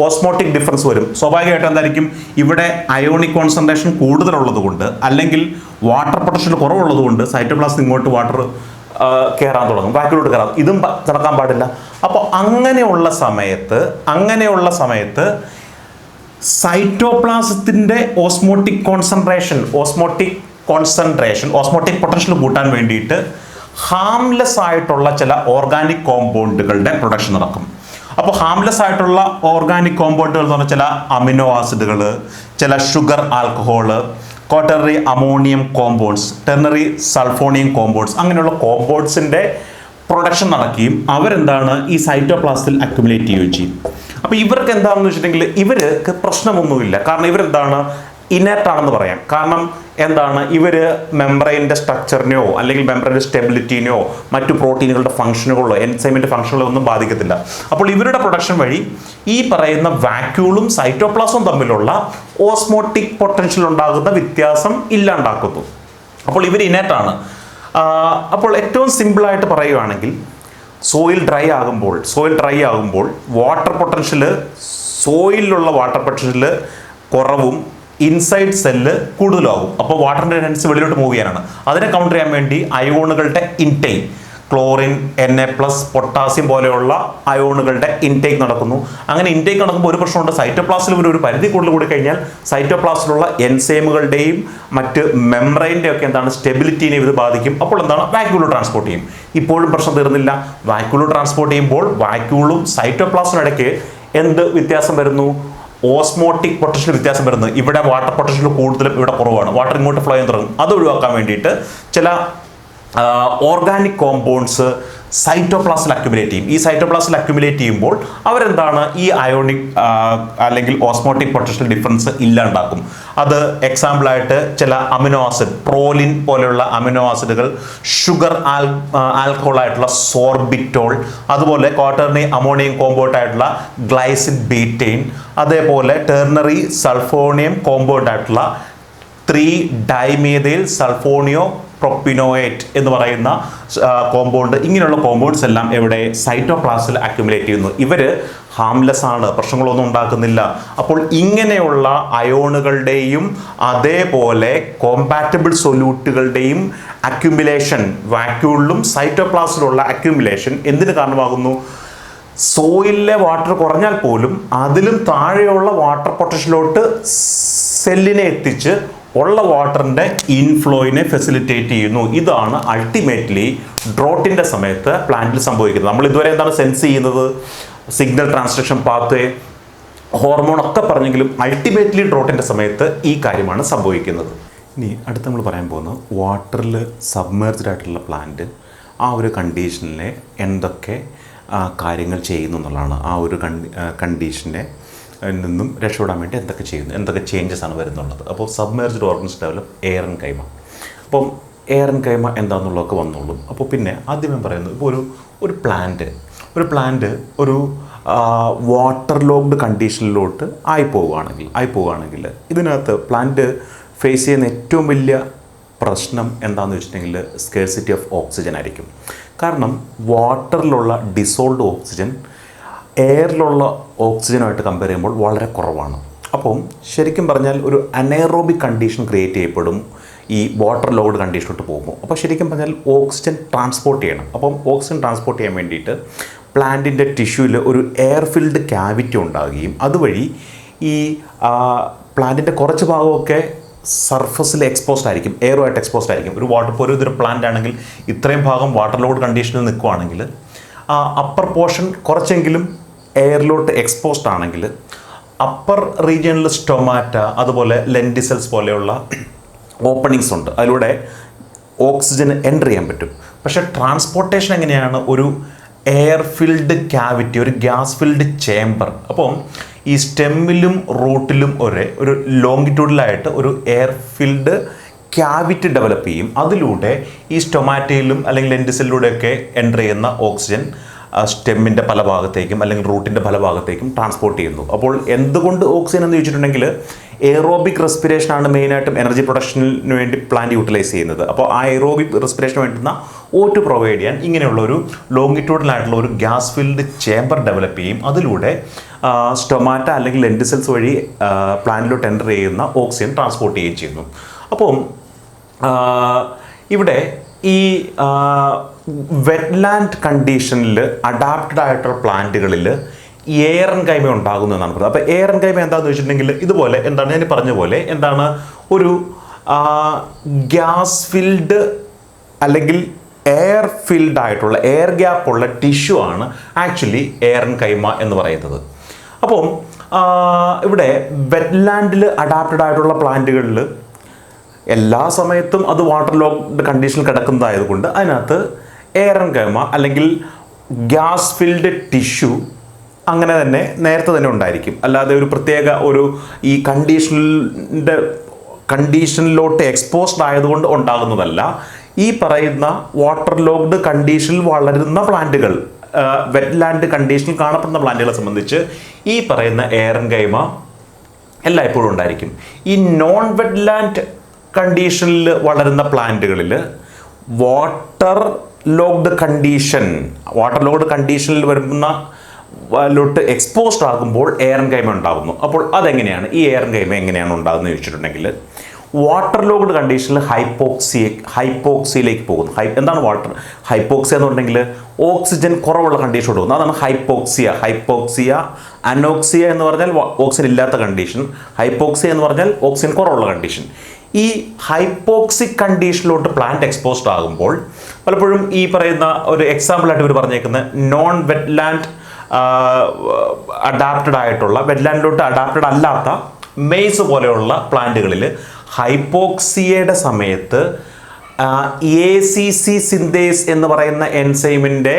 ഓസ്മോട്ടിക് ഡിഫറൻസ് വരും. സ്വാഭാവികമായിട്ടും എന്തായിരിക്കും? ഇവിടെ അയോണിക് കോൺസെൻട്രേഷൻ കൂടുതലുള്ളത് കൊണ്ട് അല്ലെങ്കിൽ വാട്ടർ പൊട്ടൻഷ്യൽ കുറവുള്ളത് കൊണ്ട് സൈറ്റോപ്ലാസം ഇങ്ങോട്ട് വാട്ടർ കയറാൻ തുടങ്ങും, വാക്യൂളിലോട്ട് കയറാം. ഇതും നടക്കാൻ പാടില്ല. അപ്പോൾ അങ്ങനെയുള്ള സമയത്ത് സൈറ്റോപ്ലാസത്തിൻ്റെ ഓസ്മോട്ടിക് പൊട്ടൻഷ്യൽ കൂട്ടാൻ വേണ്ടിയിട്ട് ഹാംലെസ് ആയിട്ടുള്ള ചില ഓർഗാനിക് കോമ്പൗണ്ടുകളുടെ പ്രൊഡക്ഷൻ നടക്കും. അപ്പോൾ ഹാംലെസ് ആയിട്ടുള്ള ഓർഗാനിക് കോമ്പൗണ്ടുകൾ എന്ന് പറഞ്ഞാൽ ചില അമിനോ ആസിഡുകൾ, ചില sugar alcohol, quaternary ammonium compounds, ternary sulfonium compounds, അങ്ങനെയുള്ള കോമ്പൗണ്ട്സിൻ്റെ പ്രൊഡക്ഷൻ നടക്കുകയും അവരെന്താണ് ഈ സൈറ്റോപ്ലാസത്തിൽ അക്യുമുലേറ്റ് ചെയ്യുകയും ചെയ്യും. അപ്പോൾ ഇവർക്ക് എന്താണെന്ന് വെച്ചിട്ടുണ്ടെങ്കിൽ ഇവർക്ക് പ്രശ്നമൊന്നുമില്ല. കാരണം ഇവരെന്താണ് ഇനേർട്ട് ആണെന്ന് പറയാം. കാരണം എന്താണ് ഇവർ മെംബ്രെയിൻ്റെ സ്ട്രക്ചറിനെയോ അല്ലെങ്കിൽ മെംബ്രെയിൻ്റെ സ്റ്റെബിലിറ്റിനെയോ മറ്റു പ്രോട്ടീനുകളുടെ ഫംഗ്ഷനുകളോ എൻസൈമിൻ്റെ ഫംഗ്ഷനുകളോ ഒന്നും ബാധിക്കത്തില്ല. അപ്പോൾ ഇവരുടെ പ്രൊഡക്ഷൻ വഴി ഈ പറയുന്ന വാക്യൂളും സൈറ്റോപ്ലാസവും തമ്മിലുള്ള ഓസ്മോട്ടിക് പൊട്ടൻഷ്യൽ ഉണ്ടാകുന്ന വ്യത്യാസം ഇല്ലാണ്ടാക്കുന്നു. അപ്പോൾ ഇവർ ഇനേർട്ടാണ്. അപ്പോൾ ഏറ്റവും സിമ്പിളായിട്ട് പറയുകയാണെങ്കിൽ സോയിൽ ഡ്രൈ ആകുമ്പോൾ വാട്ടർ പൊട്ടൻഷ്യൽ, സോയിലുള്ള വാട്ടർ പൊട്ടൻഷ്യൽ കുറവും ഇൻസൈഡ് സെല്ല് കൂടുതലാകും. അപ്പോൾ വാട്ടറിൻ്റെ ടെൻഡൻസി വെളിയിലോട്ട് മൂവ് ചെയ്യാനാണ്. അതിനെ കൗണ്ടർ ചെയ്യാൻ വേണ്ടി അയോണുകളുടെ ഇൻടേക്ക്, ക്ലോറിൻ, Na+, പൊട്ടാസ്യം പോലെയുള്ള അയോണുകളുടെ ഇൻടേക്ക് നടക്കുന്നു. അങ്ങനെ ഇൻടേക്ക് നടക്കുമ്പോൾ ഒരു പ്രശ്നമുണ്ട്. സൈറ്റോപ്ലാസ്റ്റിൽ ഒരു പരിധി കൂടുതൽ കൂടി കഴിഞ്ഞാൽ സൈറ്റോപ്ലാസ്റ്റിലുള്ള എൻസൈമുകളുടെയും മറ്റ് മെംബ്രെയിൻ്റെ ഒക്കെ എന്താണ് സ്റ്റെബിലിറ്റിനെ ഇത് ബാധിക്കും. അപ്പോൾ എന്താണ് വാക്യൂൾ ട്രാൻസ്പോർട്ട് ചെയ്യും. ഇപ്പോഴും പ്രശ്നം തീർന്നില്ല. വാക്യൂൾ ട്രാൻസ്പോർട്ട് ചെയ്യുമ്പോൾ വാക്യൂളും സൈറ്റോപ്ലാസ്റ്റിനും ഇടയ്ക്ക് എന്ത് വ്യത്യാസം വരുന്നു? ഓസ്മോട്ടിക് പൊട്ടൻഷ്യൽ വ്യത്യാസം വരുന്നത്. ഇവിടെ വാട്ടർ പൊട്ടൻഷ്യൽ കൂടുതലും ഇവിടെ കുറവാണ്. വാട്ടർ ഇങ്ങോട്ട് ഫ്ലോ ചെയ്യാൻ തുടങ്ങും. അത് ഒഴിവാക്കാൻ വേണ്ടിയിട്ട് ചില ഓർഗാനിക് കോമ്പൗണ്ട്സ് സൈറ്റോപ്ലാസ്റ്റിൽ അക്യുമുലേറ്റ് ചെയ്യും. ഈ സൈറ്റോപ്ലാസ്റ്റിൽ അക്യുമുലേറ്റ് ചെയ്യുമ്പോൾ അവരെന്താണ് ഈ അയോണിക് അല്ലെങ്കിൽ ഓസ്മോട്ടിക് പൊട്ടൻഷ്യൽ ഡിഫറൻസ് ഇല്ലാണ്ടാക്കും. അത് എക്സാമ്പിളായിട്ട് ചില അമിനോ ആസിഡ്, പ്രോലിൻ പോലെയുള്ള അമിനോ ആസിഡുകൾ, ഷുഗർ ആൽക്കഹോൾ ആയിട്ടുള്ള സോർബിറ്റോൾ, അതുപോലെ ക്വാട്ടർണറി അമോണിയം കോമ്പൗണ്ട് ആയിട്ടുള്ള ഗ്ലൈസിൻ ബീറ്റെയിൻ, അതേപോലെ ടെർണറി സൾഫോണിയം കോമ്പൗണ്ട് ആയിട്ടുള്ള 3-ഡൈമീഥൈൽ സൾഫോണിയോ പ്രൊപ്പിനോയേറ്റ് എന്ന് പറയുന്ന കോമ്പൗണ്ട്. ഇങ്ങനെയുള്ള കോമ്പൗണ്ട്സ് എല്ലാം എവിടെ സൈറ്റോപ്ലാസ്റ്റിൽ അക്യുമുലേറ്റ് ചെയ്യുന്നു. ഇവർ ഹാംലെസ് ആണ്, പ്രശ്നങ്ങളൊന്നും ഉണ്ടാക്കുന്നില്ല. അപ്പോൾ ഇങ്ങനെയുള്ള അയോണുകളുടെയും അതേപോലെ കോമ്പാറ്റബിൾ സൊല്യൂട്ടുകളുടെയും അക്യുമുലേഷൻ, വാക്യൂളിലും സൈറ്റോപ്ലാസ്റ്റിലുള്ള അക്യുമുലേഷൻ എന്തിന് കാരണമാകുന്നു? സോയിലിലെ വാട്ടർ കുറഞ്ഞാൽ പോലും അതിലും താഴെയുള്ള വാട്ടർ പൊട്ടൻഷ്യലോട്ട് സെല്ലിനെ എത്തിച്ച് ഉള്ള വാട്ടറിൻ്റെ ഇൻഫ്ലോയിനെ ഫെസിലിറ്റേറ്റ് ചെയ്യുന്നു. ഇതാണ് അൾട്ടിമേറ്റ്ലി ഡ്രോട്ടിൻ്റെ സമയത്ത് പ്ലാന്റിൽ സംഭവിക്കുന്നത്. നമ്മൾ ഇതുവരെ എന്താണ് സെൻസ് ചെയ്യുന്നത്? സിഗ്നൽ ട്രാൻസ്ഡക്ഷൻ പാത്വേ, ഹോർമോൺ ഒക്കെ പറഞ്ഞെങ്കിലും അൾട്ടിമേറ്റ്ലി ഡ്രോട്ടിൻ്റെ സമയത്ത് ഈ കാര്യമാണ് സംഭവിക്കുന്നത്. ഇനി അടുത്ത് നമ്മൾ പറയാൻ പോകുന്നത് വാട്ടറിൽ സബ്മേർജ്ഡ് ആയിട്ടുള്ള പ്ലാന്റ് ആ ഒരു കണ്ടീഷനിലെ എന്തൊക്കെ കാര്യങ്ങൾ ചെയ്യുന്നു എന്നുള്ളതാണ്. ആ ഒരു കണ്ടീഷനെ നിന്നും രക്ഷപ്പെടാൻ വേണ്ടി എന്തൊക്കെ ചെയ്യുന്നു, എന്തൊക്കെ ചേഞ്ചസ് ആണ് വരുന്നുള്ളത്. അപ്പോൾ സബ്മേർജ്ഡ് ഓർഗൻസ് ഡെവലപ്പ് എയറൻകൈമ. അപ്പം എയറൻകൈമ എന്താണെന്നുള്ളതൊക്കെ വന്നോളും. അപ്പോൾ പിന്നെ ആദ്യമേ പറയുന്നത്, ഇപ്പോൾ ഒരു പ്ലാന്റ് ഒരു വാട്ടർ ലോക്ഡ് കണ്ടീഷനിലോട്ട് ആയി പോവുകയാണെങ്കിൽ ഇതിനകത്ത് പ്ലാന്റ് ഫേസ് ചെയ്യുന്ന ഏറ്റവും വലിയ പ്രശ്നം എന്താണെന്ന് വെച്ചിട്ടുണ്ടെങ്കിൽ സ്കേഴ്സിറ്റി ഓഫ് ഓക്സിജൻ ആയിരിക്കും. കാരണം വാട്ടറിലുള്ള ഡിസോൾഡ് ഓക്സിജൻ എയറിലുള്ള ഓക്സിജനുമായിട്ട് കമ്പയർ ചെയ്യുമ്പോൾ വളരെ കുറവാണ്. അപ്പം ശരിക്കും പറഞ്ഞാൽ ഒരു അനേറോബിക് കണ്ടീഷൻ ക്രിയേറ്റ് ചെയ്യപ്പെടും ഈ വാട്ടർ ലോഡ് കണ്ടീഷനിലോട്ട് പോകുമ്പോൾ. അപ്പോൾ ശരിക്കും പറഞ്ഞാൽ ഓക്സിജൻ ട്രാൻസ്പോർട്ട് ചെയ്യണം. അപ്പം ഓക്സിജൻ ട്രാൻസ്പോർട്ട് ചെയ്യാൻ വേണ്ടിയിട്ട് പ്ലാന്റിൻ്റെ ടിഷ്യൂവിൽ ഒരു എയർ ഫിൽഡ് ക്യാവിറ്റി ഉണ്ടാകുകയും അതുവഴി ഈ പ്ലാന്റിൻ്റെ കുറച്ച് ഭാഗമൊക്കെ സർഫസിൽ എക്സ്പോസ്ഡ് ആയിരിക്കും, എയറുമായിട്ട് എക്സ്പോസ്ഡ് ആയിരിക്കും. ഒരു ഇതൊരു പ്ലാന്റ് ആണെങ്കിൽ ഇത്രയും ഭാഗം വാട്ടർ ലോഡ് കണ്ടീഷനിൽ നിൽക്കുകയാണെങ്കിൽ അപ്പർ പോർഷൻ കുറച്ചെങ്കിലും എയറിലോട്ട് എക്സ്പോസ്ഡ് ആണെങ്കിൽ അപ്പർ റീജിയണിൽ സ്റ്റൊമാറ്റ, അതുപോലെ ലെൻറ്റിസെൽസ് പോലെയുള്ള ഓപ്പണിങ്സ് ഉണ്ട്, അതിലൂടെ ഓക്സിജന് എൻ്റർ ചെയ്യാൻ പറ്റും. പക്ഷേ ട്രാൻസ്പോർട്ടേഷൻ എങ്ങനെയാണ്? ഒരു എയർ ഫിൽഡ് ക്യാവിറ്റി, ഒരു ഗ്യാസ് ഫിൽഡ് ചേംബർ. അപ്പം ഈ സ്റ്റെമ്മിലും റൂട്ടിലും ഒരു ലോങ്കിറ്റ്യൂഡിലായിട്ട് ഒരു എയർ ഫിൽഡ് ക്യാവിറ്റി ഡെവലപ്പ് ചെയ്യും. അതിലൂടെ ഈ സ്റ്റൊമാറ്റയിലും അല്ലെങ്കിൽ ലെൻറ്റിസെല്ലിലൂടെയൊക്കെ എൻ്റർ ചെയ്യുന്ന ഓക്സിജൻ സ്റ്റെമ്മിൻ്റെ പല ഭാഗത്തേക്കും അല്ലെങ്കിൽ റൂട്ടിൻ്റെ പല ഭാഗത്തേക്കും ട്രാൻസ്പോർട്ട് ചെയ്യുന്നു. അപ്പോൾ എന്തുകൊണ്ട് ഓക്സിജൻ എന്ന് ചോദിച്ചിട്ടുണ്ടെങ്കിൽ എയറോബിക് റെസ്പിറേഷനാണ് മെയിനായിട്ടും എനർജി പ്രൊഡക്ഷന് വേണ്ടി പ്ലാന്റ് യൂട്ടിലൈസ് ചെയ്യുന്നത്. അപ്പോൾ ആ എയറോബിക് റെസ്പിറേഷന് വേണ്ടുന്ന O2 പ്രൊവൈഡ് ചെയ്യാൻ ഇങ്ങനെയുള്ളൊരു ലോങ്ങിറ്റ്യൂഡിലായിട്ടുള്ള ഒരു ഗ്യാസ് ഫിൽഡ് ചേംബർ ഡെവലപ്പ് ചെയ്യും. അതിലൂടെ സ്റ്റൊമാറ്റ അല്ലെങ്കിൽ ലെൻറ്റിസെൽസ് വഴി പ്ലാന്റിലോട്ട് എൻ്റർ ചെയ്യുന്ന ഓക്സിജൻ ട്രാൻസ്പോർട്ട് ചെയ്യുകയും ചെയ്യുന്നു. അപ്പം ഇവിടെ ഈ വെറ്റ്ലാൻഡ് കണ്ടീഷനിൽ അഡാപ്റ്റഡ് ആയിട്ടുള്ള പ്ലാന്റുകളിൽ എയറൻകൈമ ഉണ്ടാകുന്നു എന്നാണ് പറയുന്നത്. അപ്പോൾ എയറൻകൈമ എന്താണെന്ന് വെച്ചിട്ടുണ്ടെങ്കിൽ ഇതുപോലെ എന്താണ് ഞാൻ പറഞ്ഞ പോലെ എന്താണ് ഒരു ഗ്യാസ് ഫിൽഡ് അല്ലെങ്കിൽ എയർ ഫിൽഡ് ആയിട്ടുള്ള എയർ ഗ്യാപ്പുള്ള ടിഷ്യൂ ആണ് ആക്ച്വലി എയറൻകൈമ എന്ന് പറയുന്നത്. അപ്പം ഇവിടെ വെറ്റ്ലാൻഡിൽ അഡാപ്റ്റഡ് ആയിട്ടുള്ള പ്ലാന്റുകളിൽ എല്ലാ സമയത്തും അത് വാട്ടർ ലോക്ക്ഡ് കണ്ടീഷനിൽ കിടക്കുന്നതായതുകൊണ്ട് അതിനകത്ത് എയറൻകൈമ അല്ലെങ്കിൽ ഗ്യാസ് ഫിൽഡ് ടിഷ്യൂ അങ്ങനെ തന്നെ നേരത്തെ തന്നെ ഉണ്ടായിരിക്കും. അല്ലാതെ ഒരു പ്രത്യേക ഒരു ഈ കണ്ടീഷനിലോട്ട് എക്സ്പോസ്ഡ് ആയതുകൊണ്ട് ഉണ്ടാകുന്നതല്ല. ഈ പറയുന്ന വാട്ടർ ലോക്ക്ഡ് കണ്ടീഷനിൽ വളരുന്ന പ്ലാന്റുകൾ, വെറ്റ്ലാൻഡ് കണ്ടീഷനിൽ കാണപ്പെടുന്ന പ്ലാന്റുകളെ സംബന്ധിച്ച് ഈ പറയുന്ന എയറൻകൈമ എല്ലായ്പ്പോഴും ഉണ്ടായിരിക്കും. ഈ നോൺ വെറ്റ്ലാൻഡ് കണ്ടീഷനിൽ വളരുന്ന പ്ലാന്റുകളിൽ വാട്ടർ ലോക്ക്ഡ് കണ്ടീഷനിൽ വരുന്ന ലോട്ട് എക്സ്പോസ്ഡ് ആകുമ്പോൾ എയറൻകൈമ ഉണ്ടാകുന്നു. അപ്പോൾ അതെങ്ങനെയാണ്, ഈ എയറൻകൈമ എങ്ങനെയാണ് ഉണ്ടാകുന്നത് ചോദിച്ചിട്ടുണ്ടെങ്കിൽ, വാട്ടർ ലോക്ക്ഡ് കണ്ടീഷനിൽ ഹൈപ്പോക്സിയിലേക്ക് പോകുന്നു. എന്താണ് ഹൈപ്പോക്സിയ എന്ന് പറഞ്ഞെങ്കിൽ ഓക്സിജൻ കുറവുള്ള കണ്ടീഷൻ കൊടുക്കുന്നു. അതാണ് ഹൈപ്പോക്സിയ. അനോക്സിയ എന്ന് പറഞ്ഞാൽ ഓക്സിജൻ ഇല്ലാത്ത കണ്ടീഷൻ, ഹൈപ്പോക്സിയ എന്ന് പറഞ്ഞാൽ ഓക്സിജൻ കുറവുള്ള കണ്ടീഷൻ. ഈ ഹൈപ്പോക്സിക് കണ്ടീഷനിലോട്ട് പ്ലാന്റ് എക്സ്പോസ്ഡ് ആകുമ്പോൾ പലപ്പോഴും ഈ പറയുന്ന ഒരു എക്സാമ്പിളായിട്ട് ഇവർ പറഞ്ഞേക്കുന്ന നോൺ വെറ്റ്ലാൻഡ് അഡാപ്റ്റഡ് ആയിട്ടുള്ള, വെറ്റ്ലാൻഡിലോട്ട് അഡാപ്റ്റഡ് അല്ലാത്ത മെയ്സ് പോലെയുള്ള പ്ലാന്റുകളിൽ ഹൈപ്പോക്സിയയുടെ സമയത്ത് ACC സിന്തേസ് എന്ന് പറയുന്ന എൻസൈമിൻ്റെ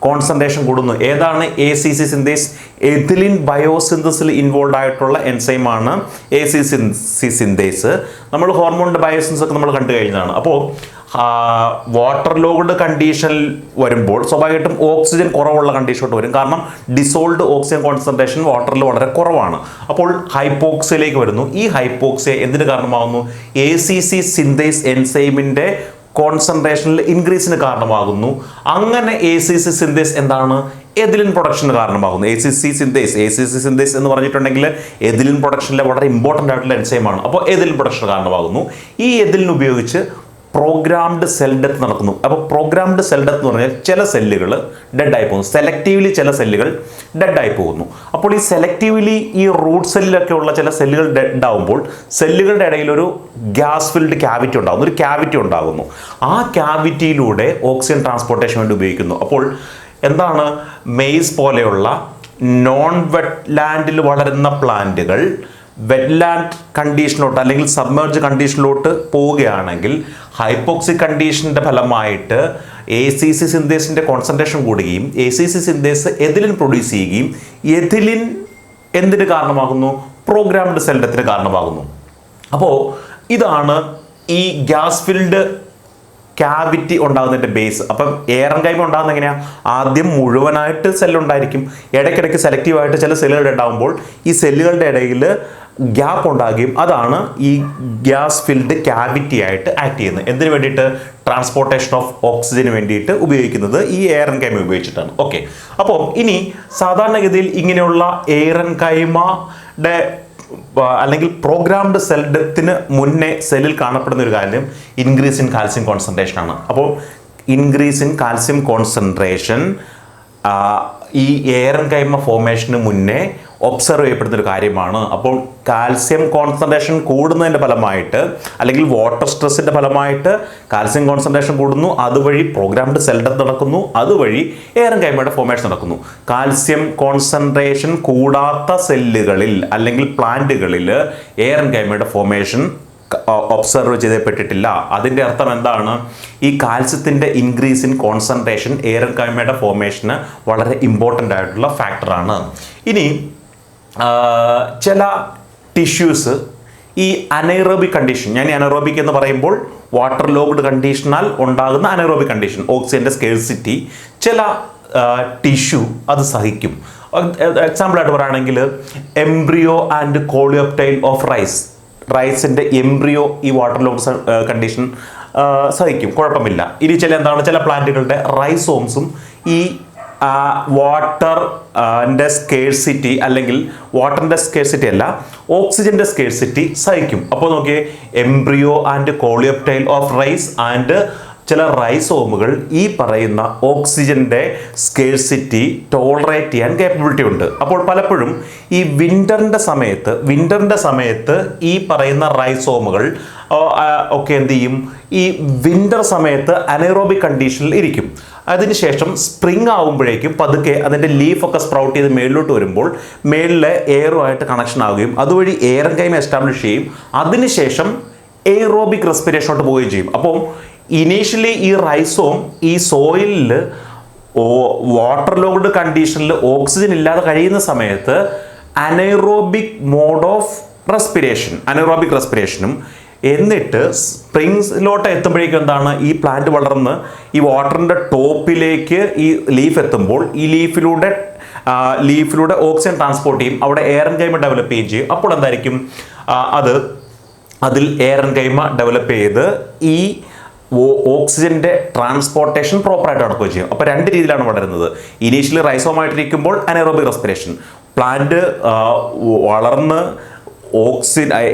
കോൺസെൻട്രേഷൻ കൂടുന്നു. ഏതാണ് ACC സിന്തേസ്? എഥിലിൻ ബയോസിന്തസിൽ ഇൻവോൾവ് ആയിട്ടുള്ള എൻസൈമാണ് ACC സിന്തേസ്. നമ്മൾ ഹോർമോണിൻ്റെ ബയോസിന്തസ് ഒക്കെ നമ്മൾ കണ്ടു കഴിഞ്ഞതാണ്. അപ്പോൾ വാട്ടർ ലോക്ക്ഡ് കണ്ടീഷനിൽ വരുമ്പോൾ സ്വാഭാവികമായിട്ടും ഓക്സിജൻ കുറവുള്ള കണ്ടീഷനോട്ട് വരും. കാരണം ഡിസോൾഡ് ഓക്സിജൻ കോൺസെൻട്രേഷൻ വാട്ടറിൽ വളരെ കുറവാണ്. അപ്പോൾ ഹൈപ്പോക്സിയയിലേക്ക് വരുന്നു. ഈ ഹൈപ്പോക്സിയ എന്തിന് കാരണമാകുന്നു? ACC സിന്തേസ് എൻസൈമിൻ്റെ കോൺസെൻട്രേഷനിൽ ഇൻക്രീസിന് കാരണമാകുന്നു. അങ്ങനെ ACC സിന്തേസ് എന്താണ്? എഥിലിൻ പ്രൊഡക്ഷന് കാരണമാകുന്നു. ACC സിന്തേസ് എന്ന് പറഞ്ഞിട്ടുണ്ടെങ്കിൽ എഥിലിൻ പ്രൊഡക്ഷനിലെ വളരെ ഇമ്പോർട്ടൻ്റ് ആയിട്ടുള്ള എൻസൈമാണ്. അപ്പോൾ എഥിലിൻ പ്രൊഡക്ഷന് കാരണമാകുന്നു. ഈ എഥിലിൻ ഉപയോഗിച്ച് പ്രോഗ്രാംഡ് സെൽ ഡെത്ത് നടക്കുന്നു. അപ്പോൾ പ്രോഗ്രാംഡ് സെൽ ഡെത്ത് എന്ന് പറഞ്ഞാൽ ചില സെല്ലുകൾ ഡെഡായി പോകുന്നു, സെലക്റ്റീവ്ലി ചില സെല്ലുകൾ ഡെഡായി പോകുന്നു. അപ്പോൾ ഈ സെലക്റ്റീവ്ലി ഈ റൂട്ട് സെല്ലിലൊക്കെ ഉള്ള ചില സെല്ലുകൾ ഡെഡാവുമ്പോൾ സെല്ലുകളുടെ ഇടയിൽ ഒരു ഗ്യാസ് ഫിൽഡ് ക്യാവിറ്റി ഉണ്ടാകുന്നു, ഒരു ക്യാവിറ്റി ഉണ്ടാകുന്നു. ആ ക്യാവിറ്റിയിലൂടെ ഓക്സിജൻ ട്രാൻസ്പോർട്ടേഷൻ വേണ്ടി ഉപയോഗിക്കുന്നു. അപ്പോൾ എന്താണ്? മെയ്സ് പോലെയുള്ള നോൺ വെറ്റ്ലാൻഡിൽ വളരുന്ന പ്ലാന്റുകൾ വെറ്റ്ലാൻഡ് കണ്ടീഷനിലോട്ട് അല്ലെങ്കിൽ സബ്മേർജ് കണ്ടീഷനിലോട്ട് പോവുകയാണെങ്കിൽ ഹൈപ്പോക്സിക് കണ്ടീഷൻ്റെ ഫലമായിട്ട് ACC സിന്തേസിൻ്റെ കോൺസെൻട്രേഷൻ കൂടുകയും ACC സിന്തേസ് എഥിലിൻ പ്രൊഡ്യൂസ് ചെയ്യുകയും എഥിലിൻ എന്തിന് കാരണമാകുന്നു? പ്രോഗ്രാംഡ് സെൽ ഡെത്തിന് കാരണമാകുന്നു. അപ്പോൾ ഇതാണ് ഈ ഗ്യാസ് ഫിൽഡ് ക്യാവിറ്റി ഉണ്ടാകുന്നതിൻ്റെ ബേസ്. അപ്പം എയറൻകൈമ ഉണ്ടാകുന്നത് എങ്ങനെയാണ്? ആദ്യം മുഴുവനായിട്ട് സെല്ലുണ്ടായിരിക്കും, ഇടയ്ക്കിടയ്ക്ക് സെലക്റ്റീവായിട്ട് ചില സെല്ലുകൾ ഉണ്ടാകുമ്പോൾ ഈ സെല്ലുകളുടെ ഇടയിൽ ഗ്യാപ്പ് ഉണ്ടാകുകയും അതാണ് ഈ ഗ്യാസ് ഫിൽഡ് ക്യാവിറ്റി ആയിട്ട് ആക്ട് ചെയ്യുന്നത്. എന്തിനു വേണ്ടിയിട്ട്? ട്രാൻസ്പോർട്ടേഷൻ ഓഫ് ഓക്സിജന് വേണ്ടിയിട്ട് ഉപയോഗിക്കുന്നത് ഈ എയറൻകൈമ ഉപയോഗിച്ചിട്ടാണ്. ഓക്കെ, അപ്പോൾ ഇനി സാധാരണഗതിയിൽ ഇങ്ങനെയുള്ള എയറൻകൈമയുടെ അല്ലെങ്കിൽ പ്രോഗ്രാംഡ് സെൽ ഡെത്തിന് മുന്നേ സെല്ലിൽ കാണപ്പെടുന്ന ഒരു കാര്യം ഇൻക്രീസ് ഇൻ കാൽസ്യം കോൺസെൻട്രേഷൻ ആണ്. അപ്പോൾ ഇൻക്രീസ് ഇൻ കാൽസ്യം കോൺസെൻട്രേഷൻ ഈ എയറൻകൈമ ഫോർമേഷന് മുന്നേ ഒബ്സർവ് ചെയ്യപ്പെടുന്ന ഒരു കാര്യമാണ്. അപ്പോൾ കാൽസ്യം കോൺസെൻട്രേഷൻ കൂടുന്നതിൻ്റെ ഫലമായിട്ട് അല്ലെങ്കിൽ വാട്ടർ സ്ട്രെസ്സിൻ്റെ ഫലമായിട്ട് കാൽസ്യം കോൺസെൻട്രേഷൻ കൂടുന്നു, അതുവഴി പ്രോഗ്രാംഡ് സെൽ ഡെത്ത് നടക്കുന്നു, അതുവഴി എയറൻകൈമയുടെ ഫോർമേഷൻ നടക്കുന്നു. കാൽസ്യം കോൺസെൻട്രേഷൻ കൂടാത്ത സെല്ലുകളിൽ അല്ലെങ്കിൽ പ്ലാന്റുകളിൽ എയറൻകൈമയുടെ ഫോർമേഷൻ ഒബ്സർവ് ചെയ്യപ്പെട്ടിട്ടില്ല. അതിൻ്റെ അർത്ഥം എന്താണ്? ഈ കാൽസ്യത്തിൻ്റെ ഇൻക്രീസ് ഇൻ കോൺസെൻട്രേഷൻ എയറൻകൈമയുടെ ഫോർമേഷന് വളരെ ഇമ്പോർട്ടൻ്റ് ആയിട്ടുള്ള ഫാക്ടറാണ്. ഇനി ചില ടിഷ്യൂസ് ഈ അനൈറോബിക് കണ്ടീഷൻ, ഞാൻ അനൈറോബിക് എന്ന് പറയുമ്പോൾ വാട്ടർ ലോക്ക്ഡ് കണ്ടീഷനാൽ ഉണ്ടാകുന്ന അനൈറോബിക് കണ്ടീഷൻ, ഓക്സിജൻ്റെ സ്കേഴ്സിറ്റി, ചില ടിഷ്യൂ അത് സഹിക്കും. എക്സാമ്പിളായിട്ട് പറയുകയാണെങ്കിൽ എംബ്രിയോ ആൻഡ് കോളിയോപ്റ്റൈൽ ഓഫ് റൈസിൻ്റെ എംബ്രിയോ ഈ വാട്ടർ ലോക്ക്ഡ് കണ്ടീഷൻ സഹിക്കും, കുഴപ്പമില്ല. ഇനി ചില പ്ലാന്റുകളുടെ റൈസോംസും ഈ വാട്ടറിൻ്റെ സ്കേഴ്സിറ്റി അല്ലെങ്കിൽ വാട്ടറിൻ്റെ സ്കേഴ്സിറ്റി അല്ല, ഓക്സിജൻ്റെ സ്കേഴ്സിറ്റി സഹിക്കും. അപ്പോൾ നോക്കിയേ, embryo and coleoptile of rice and ചില റൈസോമുകൾ ഈ പറയുന്ന ഓക്സിജൻ്റെ സ്കേഴ്സിറ്റി ടോളറേറ്റ് ചെയ്യാൻ കേപ്പബിലിറ്റി ഉണ്ട്. അപ്പോൾ പലപ്പോഴും ഈ വിൻ്ററിൻ്റെ സമയത്ത് ഈ പറയുന്ന റൈസോമുകൾ ഒക്കെ എന്ത് ചെയ്യും? ഈ വിൻ്റർ സമയത്ത് അനൈറോബിക് കണ്ടീഷനിൽ ഇരിക്കും. അതിനുശേഷം സ്പ്രിംഗ് ആകുമ്പോഴേക്കും പതുക്കെ അതിൻ്റെ ലീഫൊക്കെ സ്പ്രൗട്ട് ചെയ്ത് മേളിലോട്ട് വരുമ്പോൾ മേളിലെ എയറുമായിട്ട് കണക്ഷൻ ആവുകയും അതുവഴി എയറൻകൈമ എസ്റ്റാബ്ലിഷ് ചെയ്യും. അതിനുശേഷം എയ്റോബിക് റെസ്പിറേഷനോട്ട് പോവുകയും ചെയ്യും. അപ്പോൾ ഇനീഷ്യലി ഈ റൈസോം ഈ സോയിലിൽ വാട്ടർ ലോക്ഡ് കണ്ടീഷനിൽ ഓക്സിജൻ ഇല്ലാതെ കഴിയുന്ന സമയത്ത് അനൈറോബിക് മോഡ് ഓഫ് അനൈറോബിക് റെസ്പിറേഷനും എന്നിട്ട് സ്പ്രിങ്സിലോട്ട് എത്തുമ്പോഴേക്കും എന്താണ്, ഈ പ്ലാന്റ് വളർന്ന് ഈ വാട്ടറിൻ്റെ ടോപ്പിലേക്ക് ഈ ലീഫ് എത്തുമ്പോൾ ഈ ലീഫിലൂടെ ഓക്സിജൻ ട്രാൻസ്പോർട്ട് ചെയ്യും, അവിടെ എയറൻകൈമ ഡെവലപ്പ് ചെയ്യുകയും ചെയ്യും. അപ്പോൾ എന്തായിരിക്കും അതിൽ എയറൻകൈമ ഡെവലപ്പ് ചെയ്ത് ഈ ഓക്സിജന്റെ ട്രാൻസ്പോർട്ടേഷൻ പ്രോപ്പറായിട്ട് നടക്കുകയും ചെയ്യും. അപ്പോൾ രണ്ട് രീതിയിലാണ് വളരുന്നത്. ഇനീഷ്യലി റൈസോമായിട്ടിരിക്കുമ്പോൾ അനൈറോബിക് റെസ്പിറേഷൻ, പ്ലാന്റ് വളർന്ന്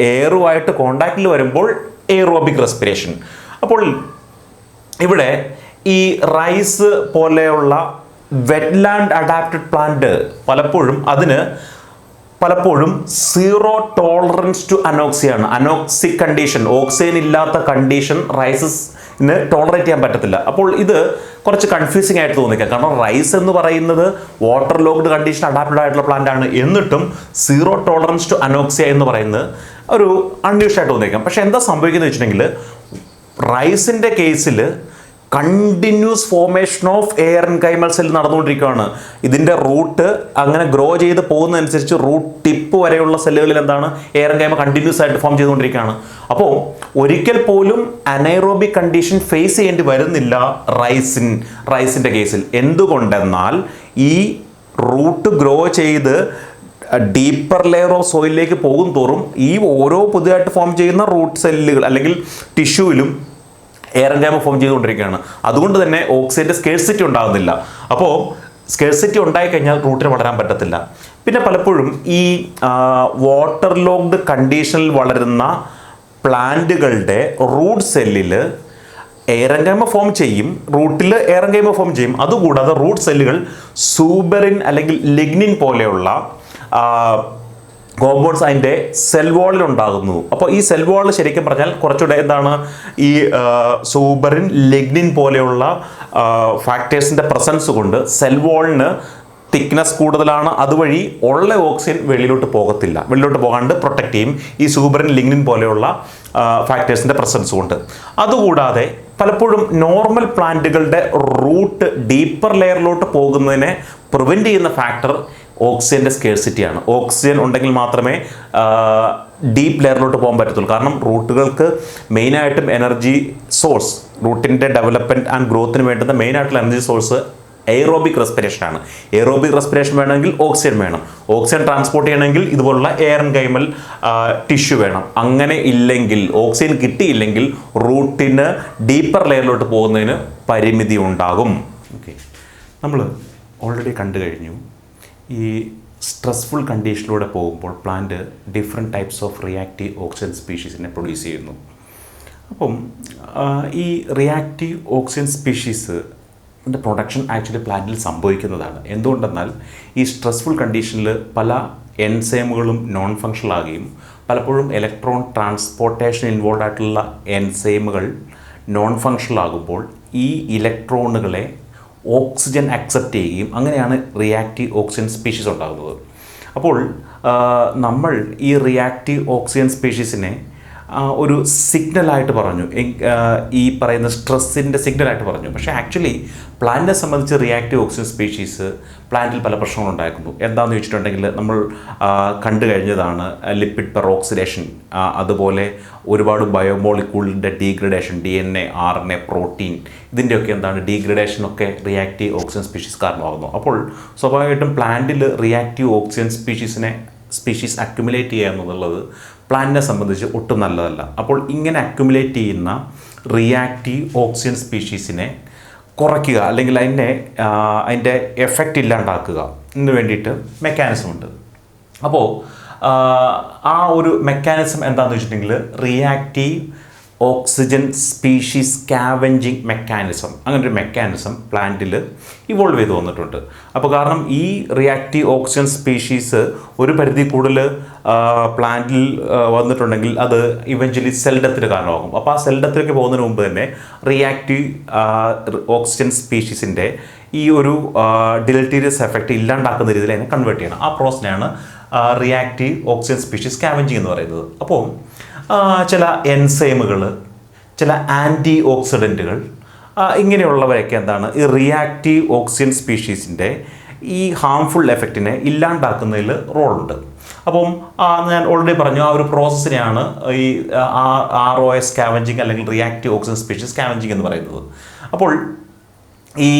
എയറുമായിട്ട് കോണ്ടാക്റ്റിൽ വരുമ്പോൾ എയ്റോബിക് റെസ്പിറേഷൻ. അപ്പോൾ ഇവിടെ ഈ റൈസ് പോലെയുള്ള വെറ്റ്ലാൻഡ് അഡാപ്റ്റഡ് പ്ലാന്റ് പലപ്പോഴും സീറോ ടോളറൻസ് ടു അനോക്സിയാണ്. അനോക്സിക് കണ്ടീഷൻ, ഓക്സിജൻ ഇല്ലാത്ത കണ്ടീഷൻ റൈസസിന് ടോളറേറ്റ് ചെയ്യാൻ പറ്റത്തില്ല. അപ്പോൾ ഇത് കുറച്ച് കൺഫ്യൂസിങ് ആയിട്ട് തോന്നിക്കാം. കാരണം റൈസ് എന്ന് പറയുന്നത് വാട്ടർ ലോക്ഡ് കണ്ടീഷൻ അഡാപ്റ്റഡ് ആയിട്ടുള്ള പ്ലാന്റ് ആണ്, എന്നിട്ടും സീറോ ടോളറൻസ് ടു അനോക്സിയ എന്ന് പറയുന്നത് ഒരു അൺയൂഷ്വൽ ആയിട്ട് തോന്നിക്കാം. പക്ഷെ എന്താ സംഭവിക്കുന്നത് വെച്ചിട്ടുണ്ടെങ്കിൽ, റൈസിൻ്റെ കേസിൽ കണ്ടിന്യൂസ് ഫോർമേഷൻ ഓഫ് എയറൻകൈമൽ സെൽ നടന്നുകൊണ്ടിരിക്കുകയാണ്. ഇതിൻ്റെ റൂട്ട് അങ്ങനെ ഗ്രോ ചെയ്ത് പോകുന്നതനുസരിച്ച് റൂട്ട് ടിപ്പ് വരെയുള്ള സെല്ലുകളിൽ എന്താണ്, എയറൻകൈമ കണ്ടിന്യൂസ് ആയിട്ട് ഫോം ചെയ്തുകൊണ്ടിരിക്കുകയാണ്. അപ്പോൾ ഒരിക്കൽ പോലും അനൈറോബിക് കണ്ടീഷൻ ഫേസ് ചെയ്യേണ്ടി വരുന്നില്ല റൈസിൻ്റെ കേസിൽ. എന്തുകൊണ്ടെന്നാൽ ഈ റൂട്ട് ഗ്രോ ചെയ്ത് ഡീപ്പർ ലെയർ ഓഫ് സോയിലിലേക്ക് പോകും തോറും ഈ ഓരോ പുതിയതായിട്ട് ഫോം ചെയ്യുന്ന റൂട്ട് സെല്ലുകൾ അല്ലെങ്കിൽ ടിഷ്യൂവിലും എയറൻകൈമ ഫോം ചെയ്തുകൊണ്ടിരിക്കുകയാണ്. അതുകൊണ്ട് തന്നെ ഓക്സിജൻ്റെ സ്കേഴ്സിറ്റി ഉണ്ടാകുന്നില്ല. അപ്പോൾ സ്കേഴ്സിറ്റി ഉണ്ടായിക്കഴിഞ്ഞാൽ റൂട്ടിന് വളരാൻ പറ്റത്തില്ല. പിന്നെ പലപ്പോഴും ഈ വാട്ടർ ലോക്ഡ് കണ്ടീഷനിൽ വളരുന്ന പ്ലാന്റുകളുടെ റൂട്ട് സെല്ലിൽ എയറൻകൈമ ഫോം ചെയ്യും, റൂട്ടിൽ എയറൻകൈമ ഫോം ചെയ്യും. അതുകൂടാതെ റൂട്ട് സെല്ലുകൾ സൂബറിൻ അല്ലെങ്കിൽ ലിഗ്നിൻ പോലെയുള്ള കോമ്പൗണ്ട്സ് അതിൻ്റെ സെൽ വാളിൽ ഉണ്ടാകുന്നു. അപ്പോൾ ഈ സെൽ വാൾ ശരിക്കും പറഞ്ഞാൽ കുറച്ചുകൂടെ എന്താണ്, ഈ സൂബറിൻ ലിഗ്നിൻ പോലെയുള്ള ഫാക്ടേഴ്സിൻ്റെ പ്രസൻസ് കൊണ്ട് സെൽ വാളിന് തിക്നെസ് കൂടുതലാണ്. അതുവഴി ഉള്ള ഓക്സിജൻ വെളിയിലോട്ട് പോകാണ്ട് പ്രൊട്ടക്റ്റ് ചെയ്യും ഈ സൂബറിൻ ലിഗ്നിൻ പോലെയുള്ള ഫാക്ടേഴ്സിൻ്റെ പ്രസൻസ് കൊണ്ട്. അതുകൂടാതെ പലപ്പോഴും നോർമൽ പ്ലാന്റുകളുടെ റൂട്ട് ഡീപ്പർ ലെയറിലോട്ട് പോകുന്നതിനെ പ്രിവെൻറ്റ് ചെയ്യുന്ന ഫാക്ടർ ഓക്സിജൻ്റെ സ്കേഴ്സിറ്റിയാണ്. ഓക്സിജൻ ഉണ്ടെങ്കിൽ മാത്രമേ ഡീപ്പ് ലെയറിലോട്ട് പോകാൻ പറ്റത്തുള്ളൂ. കാരണം റൂട്ടുകൾക്ക് മെയിനായിട്ടും എനർജി സോഴ്സ്, റൂട്ടിൻ്റെ ഡെവലപ്മെൻറ്റ് ആൻഡ് ഗ്രോത്തിന് വേണ്ടുന്ന മെയിനായിട്ടുള്ള എനർജി സോഴ്സ് എയ്റോബിക് റെസ്പിറേഷനാണ്. എയ്റോബിക് റെസ്പിറേഷൻ വേണമെങ്കിൽ ഓക്സിജൻ വേണം. ഓക്സിജൻ ട്രാൻസ്പോർട്ട് ചെയ്യണമെങ്കിൽ ഇതുപോലുള്ള എയറൻകൈമൽ ടിഷ്യൂ വേണം. അങ്ങനെ ഇല്ലെങ്കിൽ, ഓക്സിജൻ കിട്ടിയില്ലെങ്കിൽ റൂട്ടിന് ഡീപ്പർ ലെയറിലോട്ട് പോകുന്നതിന് പരിമിതി ഉണ്ടാകും. ഓക്കെ, നമ്മൾ ഓൾറെഡി കണ്ടു കഴിഞ്ഞു ഈ സ്ട്രെസ്ഫുൾ കണ്ടീഷനിലൂടെ പോകുമ്പോൾ plant different types of reactive oxygen സ്പീഷീസിനെ പ്രൊഡ്യൂസ് ചെയ്യുന്നു. അപ്പം ഈ reactive oxygen species production actually പ്ലാന്റിൽ സംഭവിക്കുന്നതാണ്. എന്തുകൊണ്ടെന്നാൽ ഈ സ്ട്രെസ്ഫുൾ കണ്ടീഷനിൽ പല എൻസൈമുകളും നോൺ ഫങ്ഷണൽ ആകുകയും പലപ്പോഴും ഇലക്ട്രോൺ ട്രാൻസ്പോർട്ടേഷൻ ഇൻവോൾവ് ആയിട്ടുള്ള എൻസൈമുകൾ നോൺ ഫങ്ഷണൽ ആകുമ്പോൾ ഈ ഇലക്ട്രോണുകളെ ഓക്സിജൻ അക്സെപ്റ്റ് ചെയ്യുകയും അങ്ങനെയാണ് റിയാക്റ്റീവ് ഓക്സിജൻ സ്പീഷീസ് ഉണ്ടാകുന്നത്. അപ്പോൾ നമ്മൾ ഈ റിയാക്റ്റീവ് ഓക്സിജൻ സ്പീഷീസിനെ ഒരു സിഗ്നലായിട്ട് പറഞ്ഞു, ഈ പറയുന്ന സ്ട്രെസ്സിൻ്റെ സിഗ്നലായിട്ട് പറഞ്ഞു. പക്ഷേ ആക്ച്വലി പ്ലാന്റിനെ സംബന്ധിച്ച് റിയാക്റ്റീവ് ഓക്സിജൻ സ്പീഷീസ് പ്ലാന്റിൽ പല പ്രശ്നങ്ങളും ഉണ്ടാക്കുന്നു. എന്താണെന്ന് വെച്ചിട്ടുണ്ടെങ്കിൽ നമ്മൾ കണ്ടു കഴിഞ്ഞതാണ് ലിപ്പിഡ് പെറോക്സിഡേഷൻ, അതുപോലെ ഒരുപാട് ബയോമോളിക്യൂളിൻ്റെ ഡീഗ്രഡേഷൻ, DNA, RNA, പ്രോട്ടീൻ, ഇതിൻ്റെയൊക്കെ എന്താണ് ഡീഗ്രഡേഷനൊക്കെ റിയാക്റ്റീവ് ഓക്സിജൻ സ്പീഷീസ് കാരണമാകുന്നു. അപ്പോൾ സ്വാഭാവികമായിട്ടും പ്ലാന്റിൽ റിയാക്റ്റീവ് ഓക്സിജൻ സ്പീഷീസ് അക്യുമുലേറ്റ് ചെയ്യുക എന്നുള്ളത് പ്ലാന്റിനെ സംബന്ധിച്ച് ഒട്ടും നല്ലതല്ല. അപ്പോൾ ഇങ്ങനെ അക്യുമുലേറ്റ് ചെയ്യുന്ന റിയാക്റ്റീവ് ഓക്സിജൻ സ്പീഷീസിനെ കുറയ്ക്കുക അല്ലെങ്കിൽ അതിൻ്റെ എഫക്റ്റ് ഇല്ലാണ്ടാക്കുക എന്ന് വേണ്ടിയിട്ട് മെക്കാനിസം ഉണ്ട്. അപ്പോൾ ആ ഒരു മെക്കാനിസം എന്താണെന്ന് വെച്ചിട്ടുണ്ടെങ്കിൽ reactive oxygen species scavenging mechanism, അങ്ങനൊരു മെക്കാനിസം പ്ലാന്റിൽ ഇവോൾവ് ചെയ്ത് വന്നിട്ടുണ്ട്. അപ്പോൾ കാരണം ഈ റിയാക്റ്റീവ് ഓക്സിജൻ സ്പീഷീസ് ഒരു പരിധി കൂടുതൽ പ്ലാന്റിൽ വന്നിട്ടുണ്ടെങ്കിൽ അത് ഇവഞ്ച്വലി സെൽ ഡെത്തിന് കാരണമാകും. അപ്പോൾ ആ സെൽ ഡെത്തിലേക്ക് പോകുന്നതിന് മുമ്പ് തന്നെ റിയാക്റ്റീവ് ഓക്സിജൻ സ്പീഷീസിൻ്റെ ഈ ഒരു ഡിലറ്റീരിയസ് എഫക്റ്റ് ഇല്ലാണ്ടാക്കുന്ന രീതിയിൽ അതിനെ കൺവേർട്ട് ചെയ്യണം. ആ പ്രോസസ്സിനെയാണ് റിയാക്റ്റീവ് ഓക്സിജൻ സ്പീഷീസ് സ്കാവെഞ്ചിങ് എന്ന് പറയുന്നത്. അപ്പോൾ ചില എൻസൈമുകൾ, ചില ആൻറ്റി ഓക്സിഡൻറ്റുകൾ, ഇങ്ങനെയുള്ളവയൊക്കെ എന്താണ് ഈ റിയാക്റ്റീവ് ഓക്സിജൻ സ്പീഷീസിൻ്റെ ഈ ഹാംഫുൾ എഫക്റ്റിനെ ഇല്ലാണ്ടാക്കുന്നതിൽ റോളുണ്ട്. അപ്പം ഞാൻ ഓൾറെഡി പറഞ്ഞു, ആ ഒരു പ്രോസസ്സിനെയാണ് ഈ ROS സ്കാവഞ്ചിങ് അല്ലെങ്കിൽ റിയാക്റ്റീവ് ഓക്സിജൻ സ്പീഷീസ് സ്കാവഞ്ചിങ് എന്ന് പറയുന്നത്. അപ്പോൾ ഈ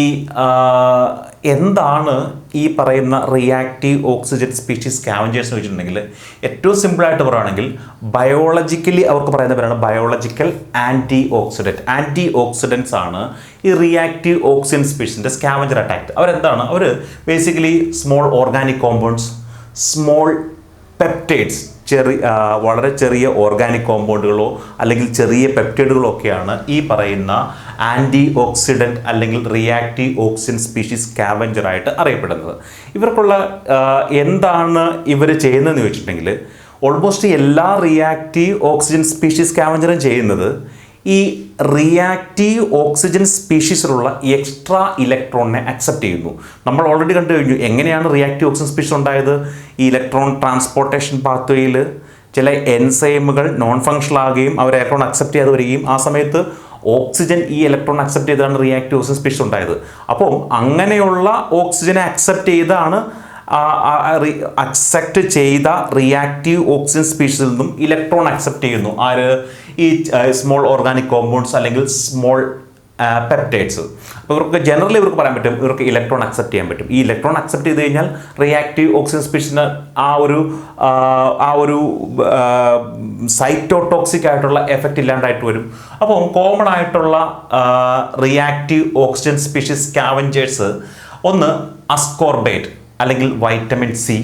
എന്താണ് ഈ പറയുന്ന റിയാക്റ്റീവ് ഓക്സിജൻ സ്പീഷീസ് സ്കാവഞ്ചേഴ്സ് എന്ന് വെച്ചിട്ടുണ്ടെങ്കിൽ, ഏറ്റവും സിമ്പിളായിട്ട് പറയുകയാണെങ്കിൽ ബയോളജിക്കലി അവർക്ക് പറയുന്ന പേരാണ് ബയോളജിക്കൽ ആൻറ്റി ഓക്സിഡൻസ് ആണ് ഈ റിയാക്റ്റീവ് ഓക്സിജൻ സ്പീഷീസിൻ്റെ സ്കാവഞ്ചർ അറ്റാക്ക്. അവരെന്താണ്, അവർ basically small organic compounds, small peptides, വളരെ ചെറിയ ഓർഗാനിക് കോമ്പൗണ്ടുകളോ അല്ലെങ്കിൽ ചെറിയ പെപ്റ്റൈഡുകളോ ഒക്കെയാണ് ഈ പറയുന്ന ആൻറ്റി ഓക്സിഡൻറ്റ് അല്ലെങ്കിൽ റിയാക്റ്റീവ് ഓക്സിജൻ സ്പീഷീസ് സ്കാവഞ്ചറായിട്ട് അറിയപ്പെടുന്നത്. ഇവർക്കുള്ള എന്താണ് ഇവർ ചെയ്യുന്നതെന്ന് ചോദിച്ചിട്ടുണ്ടെങ്കിൽ, ഓൾമോസ്റ്റ് എല്ലാ റിയാക്റ്റീവ് ഓക്സിജൻ സ്പീഷീസ് സ്കാവഞ്ചറും ചെയ്യുന്നത് ഈ റിയാക്റ്റീവ് ഓക്സിജൻ സ്പീഷീസിലുള്ള എക്സ്ട്രാ ഇലക്ട്രോണിനെ അക്സെപ്റ്റ് ചെയ്യുന്നു. നമ്മൾ ഓൾറെഡി കണ്ടു കഴിഞ്ഞു എങ്ങനെയാണ് റിയാക്റ്റീവ് ഓക്സിജൻ സ്പീഷീസ് ഉണ്ടായത്. ഈ ഇലക്ട്രോൺ ട്രാൻസ്പോർട്ടേഷൻ പാത്വേയിൽ ചില എൻസൈമുകൾ നോൺ ഫങ്ഷണൽ ആകുകയും അവർ ഇലക്ട്രോൺ അക്സെപ്റ്റ് ചെയ്യാതെ വരികയും ആ സമയത്ത് ഓക്സിജൻ ഈ ഇലക്ട്രോൺ അക്സെപ്റ്റ് ചെയ്താണ് റിയാക്റ്റീവ് ഓക്സിജൻ സ്പീഷീസ് ഉണ്ടായത്. അപ്പോൾ അങ്ങനെയുള്ള ഓക്സിജനെ അക്സെപ്റ്റ് ചെയ്താണ് അക്സെപ്റ്റ് ചെയ്ത റിയാക്റ്റീവ് ഓക്സിജൻ സ്പീഷീസിൽ നിന്നും ഇലക്ട്രോൺ അക്സെപ്റ്റ് ചെയ്യുന്നു ഈ സ്മോൾ ഓർഗാനിക് കോമ്പൗണ്ട്സ് അല്ലെങ്കിൽ സ്മോൾ പെപ്റ്റൈഡ്സ്. അപ്പോൾ ഇവർക്ക് ജനറലി ഇവർക്ക് പറയാൻ പറ്റും ഇവർക്ക് ഇലക്ട്രോൺ അക്സെപ്റ്റ് ചെയ്യാൻ പറ്റും. ഈ ഇലക്ട്രോൺ അക്സെപ്റ്റ് ചെയ്ത് കഴിഞ്ഞാൽ റിയാക്റ്റീവ് ഓക്സിജൻ സ്പീഷീസിന് ആ ഒരു സൈറ്റോടോക്സിക് ആയിട്ടുള്ള എഫക്റ്റ് ഇല്ലാണ്ടായിട്ട് വരും. അപ്പോൾ കോമൺ ആയിട്ടുള്ള റിയാക്റ്റീവ് ഓക്സിജൻ സ്പീഷീസ് സ്കാവഞ്ചേഴ്സ് ഒന്ന് അസ്കോർബേറ്റ് അല്ലെങ്കിൽ വൈറ്റമിൻ സി,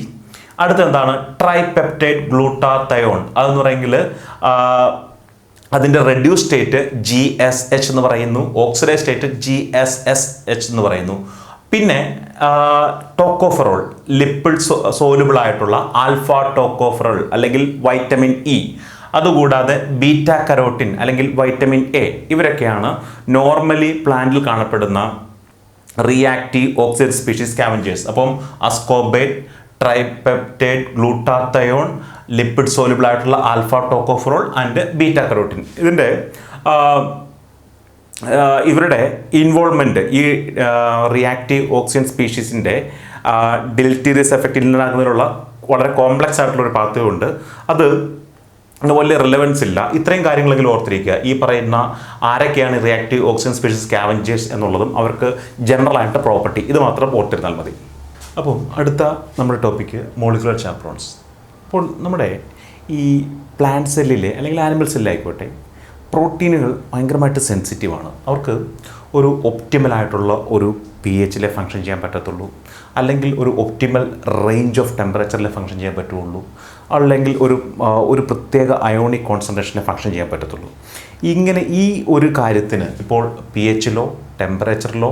അടുത്ത എന്താണ് ട്രൈപെപ്റ്റൈഡ് ഗ്ലൂട്ടാത്തയോൺ, അതെന്ന് പറയുമെങ്കിൽ അതിൻ്റെ റെഡ്യൂസ് സ്റ്റേറ്റ് GSH എന്ന് പറയുന്നു, ഓക്സിഡൈസ് സ്റ്റേറ്റ് GSSH എന്ന് പറയുന്നു. പിന്നെ ടോക്കോഫെറോൾ, ലിപ്പിഡ് സോലുബിൾ ആയിട്ടുള്ള ആൽഫ ടോക്കോഫെറോൾ അല്ലെങ്കിൽ വൈറ്റമിൻ ഇ, അതുകൂടാതെ ബീറ്റ കരോട്ടിൻ അല്ലെങ്കിൽ വൈറ്റമിൻ എ, ഇവരൊക്കെയാണ് നോർമലി പ്ലാന്റിൽ കാണപ്പെടുന്ന റിയാക്റ്റീവ് ഓക്സിജൻ സ്പീഷീസ് സ്കാവഞ്ചേഴ്സ്. അപ്പം ascorbate, tripeptide glutathione, lipid soluble ആയിട്ടുള്ള alpha tocopherol and beta carotene, ഇവരുടെ ഇൻവോൾവ്മെൻറ്റ് ഈ റിയാക്റ്റീവ് ഓക്സിജൻ സ്പീഷീസിൻ്റെ ഡിലിറ്റീരിയസ് എഫക്റ്റ് ഇല്ലാതാക്കുന്നതിനുള്ള വളരെ കോംപ്ലക്സ് ആയിട്ടുള്ളൊരു പാത്വമുണ്ട്. അത് വലിയ റിലവൻസ് ഇല്ല. ഇത്രയും കാര്യങ്ങളെങ്കിലും ഓർത്തിരിക്കുക. ഈ പറയുന്ന ആരൊക്കെയാണ് റിയാക്റ്റീവ് ഓക്സിജൻ സ്പീഷീസ് സ്കാവഞ്ചേഴ്സ് എന്നുള്ളതും അവർക്ക് ജനറൽ ആയിട്ട് പ്രോപ്പർട്ടി, ഇത് മാത്രം ഓർത്തിരുന്നാൽ മതി. അപ്പോൾ അടുത്ത നമ്മുടെ ടോപ്പിക്ക് മോളിക്കുലർ ചാപ്റ്റേഴ്സ്. അപ്പോൾ നമ്മുടെ ഈ പ്ലാന്റ് സെല്ലിലെ അല്ലെങ്കിൽ ആനിമൽ സെല്ലിലായിക്കോട്ടെ പ്രോട്ടീനുകൾ ഭയങ്കരമായിട്ട് സെൻസിറ്റീവാണ്. അവർക്ക് ഒരു ഒപ്റ്റിമലായിട്ടുള്ള ഒരു pH ഫങ്ഷൻ ചെയ്യാൻ പറ്റത്തുള്ളൂ, അല്ലെങ്കിൽ ഒരു ഒപ്റ്റിമൽ റേഞ്ച് ഓഫ് ടെമ്പറേച്ചറിൽ ഫങ്ഷൻ ചെയ്യാൻ പറ്റുള്ളൂ, അല്ലെങ്കിൽ ഒരു പ്രത്യേക അയോണിക് കോൺസെൻട്രേഷനിൽ ഫങ്ഷൻ ചെയ്യാൻ പറ്റത്തുള്ളൂ. ഇങ്ങനെ ഈ ഒരു കാര്യത്തിന് ഇപ്പോൾ pHലോ ടെമ്പറേച്ചറിലോ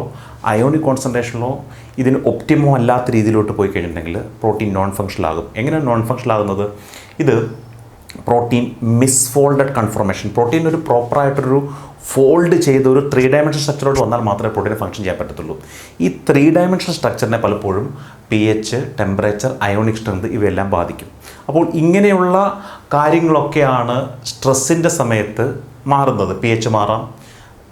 അയോണിക് കോൺസെൻട്രേഷനിലോ ഇതിന് ഒപ്റ്റിമോ അല്ലാത്ത രീതിയിലോട്ട് പോയി കഴിഞ്ഞിട്ടുണ്ടെങ്കിൽ പ്രോട്ടീൻ നോൺ ഫങ്ഷണൽ ആകും. എങ്ങനെയാണ് നോൺ ഫങ്ഷണൽ ആകുന്നത്? ഇത് പ്രോട്ടീൻ മിസ്ഫോൾഡഡ് കൺഫർമേഷൻ, പ്രോട്ടീൻ ഒരു പ്രോപ്പറായിട്ടൊരു ഫോൾഡ് ചെയ്ത് ഒരു 3 ഡയമെൻഷൻ സ്ട്രക്ചറോട് വന്നാൽ മാത്രമേ പ്രോട്ടീന് ഫങ്ഷൻ ചെയ്യാൻ പറ്റത്തുള്ളൂ. ഈ 3 ഡയമെൻഷൻ സ്ട്രക്ചറിനെ പലപ്പോഴും pH, ടെമ്പറേച്ചർ, അയോണിക് സ്ട്രെങ്ത് ഇവയെല്ലാം ബാധിക്കും. അപ്പോൾ ഇങ്ങനെയുള്ള കാര്യങ്ങളൊക്കെയാണ് സ്ട്രെസ്സിൻ്റെ സമയത്ത് മാറുന്നത്. pH മാറാം,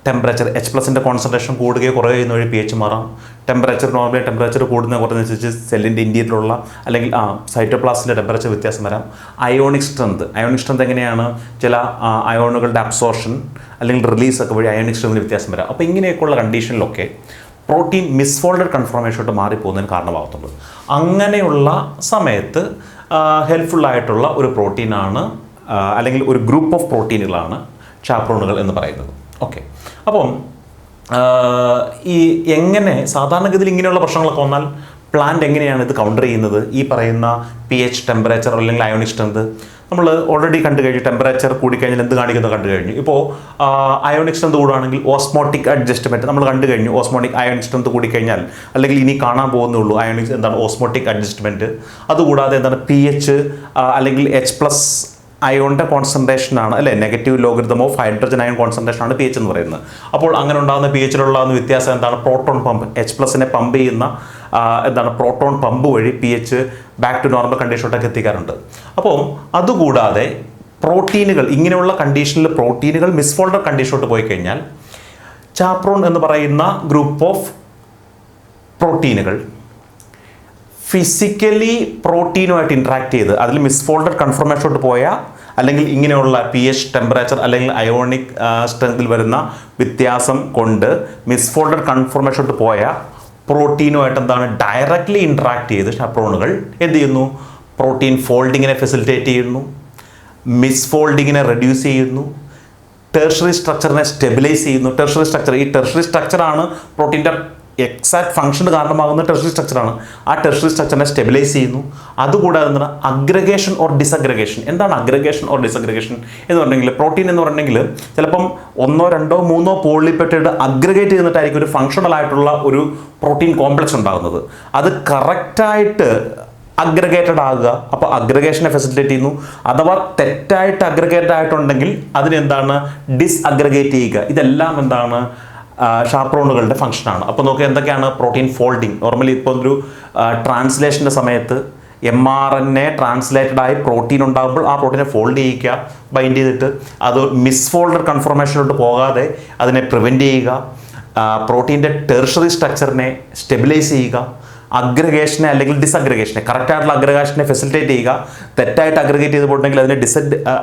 ടെമ്പറേച്ചർ H+ൻ്റെ കോൺസെൻട്രേഷൻ കൂടുകയോ കുറയുകയോ ചെയ്യുന്ന വഴി pH മാറാം. ടെമ്പറേച്ചർ നോർമലി ടെമ്പറേച്ചർ കുറഞ്ഞനുസരിച്ച് സെല്ലിൻ്റെ ഇൻറ്റീരിയറിലുള്ള അല്ലെങ്കിൽ സൈറ്റോപ്ലാസ്റ്റിൻ്റെ ടെമ്പറേച്ചർ വ്യത്യാസം വരാം. അയോണിക് സ്ട്രെങ്ത് എങ്ങനെയാണ്? ചില അയോണുകളുടെ അബ്സോർഷൻ അല്ലെങ്കിൽ റിലീസൊക്കെ വഴി അയോണിക് സ്ട്രെങ്തിന് വ്യത്യാസം വരാം. അപ്പോൾ ഇങ്ങനെയൊക്കെയുള്ള കണ്ടീഷനിലൊക്കെ പ്രോട്ടീൻ മിസ്ഫോൾഡഡ് കൺഫർമേഷനോട്ട് മാറിപ്പോകുന്നതിന് കാരണമാകത്തുള്ളൂ. അങ്ങനെയുള്ള സമയത്ത് ഹെൽപ്ഫുള്ളായിട്ടുള്ള ഒരു പ്രോട്ടീനാണ് അല്ലെങ്കിൽ ഒരു ഗ്രൂപ്പ് ഓഫ് പ്രോട്ടീനുകളാണ് ചാപ്രോണുകൾ എന്ന് പറയുന്നത്. ഓക്കെ, അപ്പം ഈ എങ്ങനെ സാധാരണഗതിയിൽ ഇങ്ങനെയുള്ള പ്രശ്നങ്ങളൊക്കെ വന്നാൽ പ്ലാന്റ് എങ്ങനെയാണ് ഇത് കൗണ്ടർ ചെയ്യുന്നത്? ഈ പറയുന്ന pH, ടെമ്പറേച്ചർ അല്ലെങ്കിൽ അയോണിക് സ്ട്രെങ്ത് നമ്മൾ ഓൾറെഡി കണ്ടു കഴിഞ്ഞു. ടെമ്പറേച്ചർ കൂടിക്കഴിഞ്ഞാൽ എന്ത് കാണിക്കുന്നത് കണ്ടു കഴിഞ്ഞു. ഇപ്പോൾ അയോണിക് സ്ട്രെങ്ത് കൂടുകയാണെങ്കിൽ ഓസ്മോട്ടിക് അഡ്ജസ്റ്റ്മെൻറ്റ് നമ്മൾ കണ്ടു കഴിഞ്ഞു. അയോണിക് സ്ട്രെങ്ത് കൂടിക്കഴിഞ്ഞാൽ അല്ലെങ്കിൽ ഇനി കാണാൻ പോകുന്നുള്ളൂ ഓസ്മോട്ടിക് അഡ്ജസ്റ്റ്മെൻറ്റ്. അതുകൂടാതെ pH അല്ലെങ്കിൽ H+ അയോണിൻ്റെ കോൺസെൻട്രേഷനാണ് അല്ലേ, negative logarithm of hydrogen ion കോൺസെൻട്രേഷനാണ് pH എന്ന് പറയുന്നത്. അപ്പോൾ അങ്ങനെ ഉണ്ടാകുന്ന pHലുള്ള വ്യത്യാസം എന്താണ്? പ്രോട്ടോൺ പമ്പ്, H+നെ പമ്പ് ചെയ്യുന്ന പ്രോട്ടോൺ പമ്പ് വഴി pH ബാക്ക് ടു നോർമൽ കണ്ടീഷനോട്ടൊക്കെ എത്തിക്കാറുണ്ട്. അപ്പോൾ അതുകൂടാതെ പ്രോട്ടീനുകൾ ഇങ്ങനെയുള്ള കണ്ടീഷനിൽ പ്രോട്ടീനുകൾ മിസ്ഫോൾഡഡ് കണ്ടീഷനിലോട്ട് പോയി കഴിഞ്ഞാൽ ചാപ്രോൺ എന്ന് പറയുന്ന ഗ്രൂപ്പ് ഓഫ് പ്രോട്ടീനുകൾ ഫിസിക്കലി പ്രോട്ടീനുമായിട്ട് ഇൻട്രാക്ട് ചെയ്ത് അതിൽ മിസ്ഫോൾഡഡ് കൺഫർമേഷനോട്ട് പോയാൽ അല്ലെങ്കിൽ ഇങ്ങനെയുള്ള pH ടെമ്പറേച്ചർ അല്ലെങ്കിൽ അയോണിക് സ്ട്രെങ്തിൽ വരുന്ന വ്യത്യാസം കൊണ്ട് മിസ്ഫോൾഡഡ് കൺഫർമേഷനോട്ട് പോയ പ്രോട്ടീനുമായിട്ട് എന്താണ് ഡയറക്റ്റ്ലി ഇൻട്രാക്ട് ചെയ്ത് ചാപ്രോണുകൾ എന്ത് ചെയ്യുന്നു? പ്രോട്ടീൻ ഫോൾഡിങ്ങിനെ ഫെസിലിറ്റേറ്റ് ചെയ്യുന്നു, മിസ്ഫോൾഡിങ്ങിനെ റെഡ്യൂസ് ചെയ്യുന്നു, ടെർഷറി സ്ട്രക്ചറിനെ സ്റ്റെബിലൈസ് ചെയ്യുന്നു. ഈ ടെർഷറി സ്ട്രക്ചറാണ് പ്രോട്ടീൻ്റെ എക്സാക്ട് ഫംഗ്ഷന് കാരണമാകുന്ന ടെർഷറി സ്ട്രക്ചറാണ്. ആ ടെർഷറി സ്ട്രക്ചറിനെ സ്റ്റെബിലൈസ് ചെയ്യുന്നു. അതുകൂടാതെ എന്താണ് അഗ്രഗേഷൻ ഓർ ഡിസഗ്രഗേഷൻ. എന്താണ് അഗ്രഗേഷൻ ഓർ ഡിസഗ്രഗേഷൻ എന്ന് പറഞ്ഞെങ്കിൽ പ്രോട്ടീൻ എന്ന് പറഞ്ഞെങ്കിൽ ചിലപ്പം 1, 2, 3 പോളിപെപ്റ്റൈഡ് അഗ്രഗേറ്റ് ചെയ്തിട്ടായിരിക്കും ഒരു ഫങ്ഷണൽ ആയിട്ടുള്ള ഒരു പ്രോട്ടീൻ കോംപ്ലക്സ് ഉണ്ടാകുന്നത്. അത് കറക്റ്റായിട്ട് അഗ്രഗേറ്റഡ് ആകുക, അപ്പോൾ അഗ്രഗേഷനെ ഫെസിലിറ്റേറ്റ് ചെയ്യുന്നു. അഥവാ തെറ്റായിട്ട് അഗ്രഗേറ്റഡ് ആയിട്ടുണ്ടെങ്കിൽ അതിനെന്താണ് ഡിസ്അഗ്രഗേറ്റ് ചെയ്യുക. ഇതെല്ലാം എന്താണ് ഷാപ്രോണുകളുടെ ഫംഗ്ഷനാണ്. അപ്പോൾ നോക്കുക എന്തൊക്കെയാണ് പ്രോട്ടീൻ ഫോൾഡിങ്. നോർമലി ഇപ്പോൾ ഒരു ട്രാൻസ്ലേഷൻ്റെ സമയത്ത് mRNA ട്രാൻസ്ലേറ്റഡ് ആയി പ്രോട്ടീൻ ഉണ്ടാകുമ്പോൾ ആ പ്രോട്ടീനെ ഫോൾഡ് ചെയ്യിക്കുക, ബൈൻഡ് ചെയ്തിട്ട് അത് മിസ്ഫോൾഡഡ് കൺഫർമേഷനിലോട്ട് പോകാതെ അതിനെ പ്രിവെൻറ്റ് ചെയ്യുക, പ്രോട്ടീൻ്റെ ടെർഷറി സ്ട്രക്ചറിനെ സ്റ്റെബിലൈസ് ചെയ്യുക, അഗ്രഗേഷനെ അല്ലെങ്കിൽ ഡിസഗ്രഗേഷനെ കറക്റ്റായിട്ടുള്ള അഗ്രഗേഷനെ ഫെസിലിറ്റേറ്റ് ചെയ്യുക, തെറ്റായിട്ട് അഗ്രഗേറ്റ് ചെയ്ത് പോയിട്ടുണ്ടെങ്കിൽ അതിനെ